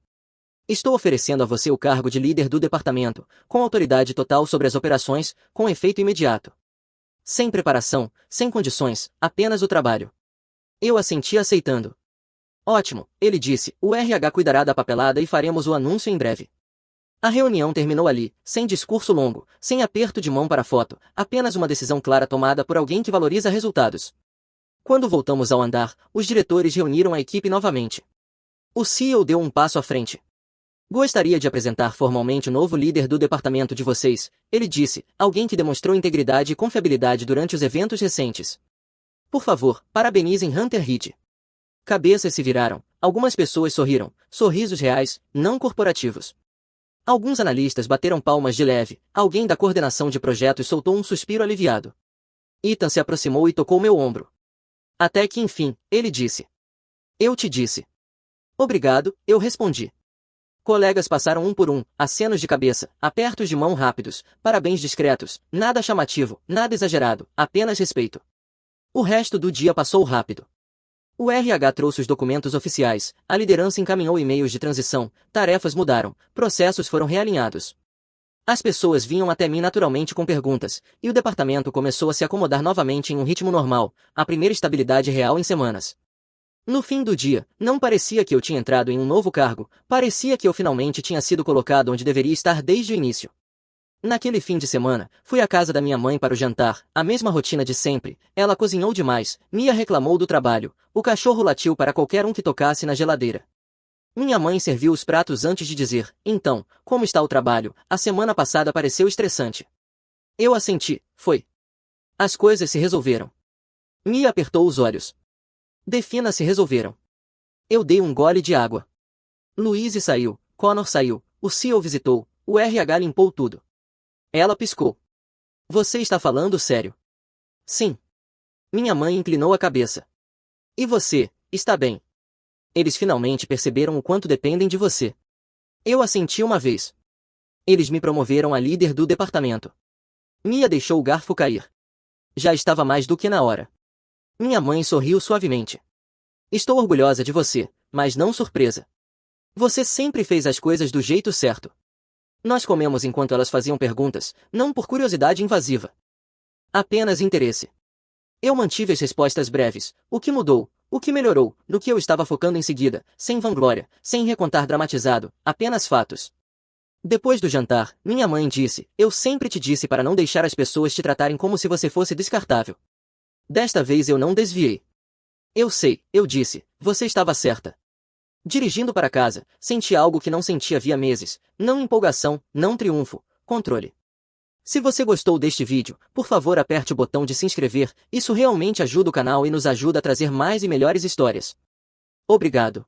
Estou oferecendo a você o cargo de líder do departamento, com autoridade total sobre as operações, com efeito imediato. Sem preparação, sem condições, apenas o trabalho. Eu assenti aceitando. Ótimo, ele disse, o RH cuidará da papelada e faremos o anúncio em breve. A reunião terminou ali, sem discurso longo, sem aperto de mão para foto, apenas uma decisão clara tomada por alguém que valoriza resultados. Quando voltamos ao andar, os diretores reuniram a equipe novamente. O CEO deu um passo à frente. Gostaria de apresentar formalmente o novo líder do departamento de vocês, ele disse, alguém que demonstrou integridade e confiabilidade durante os eventos recentes. Por favor, parabenizem Hunter Reed. Cabeças se viraram, algumas pessoas sorriram, sorrisos reais, não corporativos. Alguns analistas bateram palmas de leve, alguém da coordenação de projetos soltou um suspiro aliviado. Ethan se aproximou e tocou meu ombro. Até que enfim, ele disse. Eu te disse. Obrigado, eu respondi. Colegas passaram um por um, acenos de cabeça, apertos de mão rápidos, parabéns discretos, nada chamativo, nada exagerado, apenas respeito. O resto do dia passou rápido. O RH trouxe os documentos oficiais, a liderança encaminhou e-mails de transição, tarefas mudaram, processos foram realinhados. As pessoas vinham até mim naturalmente com perguntas, e o departamento começou a se acomodar novamente em um ritmo normal, a primeira estabilidade real em semanas. No fim do dia, não parecia que eu tinha entrado em um novo cargo, parecia que eu finalmente tinha sido colocado onde deveria estar desde o início. Naquele fim de semana, fui à casa da minha mãe para o jantar, a mesma rotina de sempre, ela cozinhou demais, Mia reclamou do trabalho, o cachorro latiu para qualquer um que tocasse na geladeira. Minha mãe serviu os pratos antes de dizer, então, como está o trabalho, a semana passada pareceu estressante. Eu assenti, foi. As coisas se resolveram. Mia apertou os olhos. Defina se resolveram. Eu dei um gole de água. Louise saiu, Connor saiu, o CEO visitou, o RH limpou tudo. Ela piscou. Você está falando sério? Sim. Minha mãe inclinou a cabeça. E você, está bem? Eles finalmente perceberam o quanto dependem de você. Eu assenti uma vez. Eles me promoveram a líder do departamento. Mia deixou o garfo cair. Já estava mais do que na hora. Minha mãe sorriu suavemente. Estou orgulhosa de você, mas não surpresa. Você sempre fez as coisas do jeito certo. Nós comemos enquanto elas faziam perguntas, não por curiosidade invasiva. Apenas interesse. Eu mantive as respostas breves, o que mudou, o que melhorou, no que eu estava focando em seguida, sem vanglória, sem recontar dramatizado, apenas fatos. Depois do jantar, minha mãe disse, eu sempre te disse para não deixar as pessoas te tratarem como se você fosse descartável. Desta vez eu não desviei. Eu sei, eu disse, você estava certa. Dirigindo para casa, senti algo que não sentia havia meses, não empolgação, não triunfo, controle. Se você gostou deste vídeo, por favor aperte o botão de se inscrever, isso realmente ajuda o canal e nos ajuda a trazer mais e melhores histórias. Obrigado.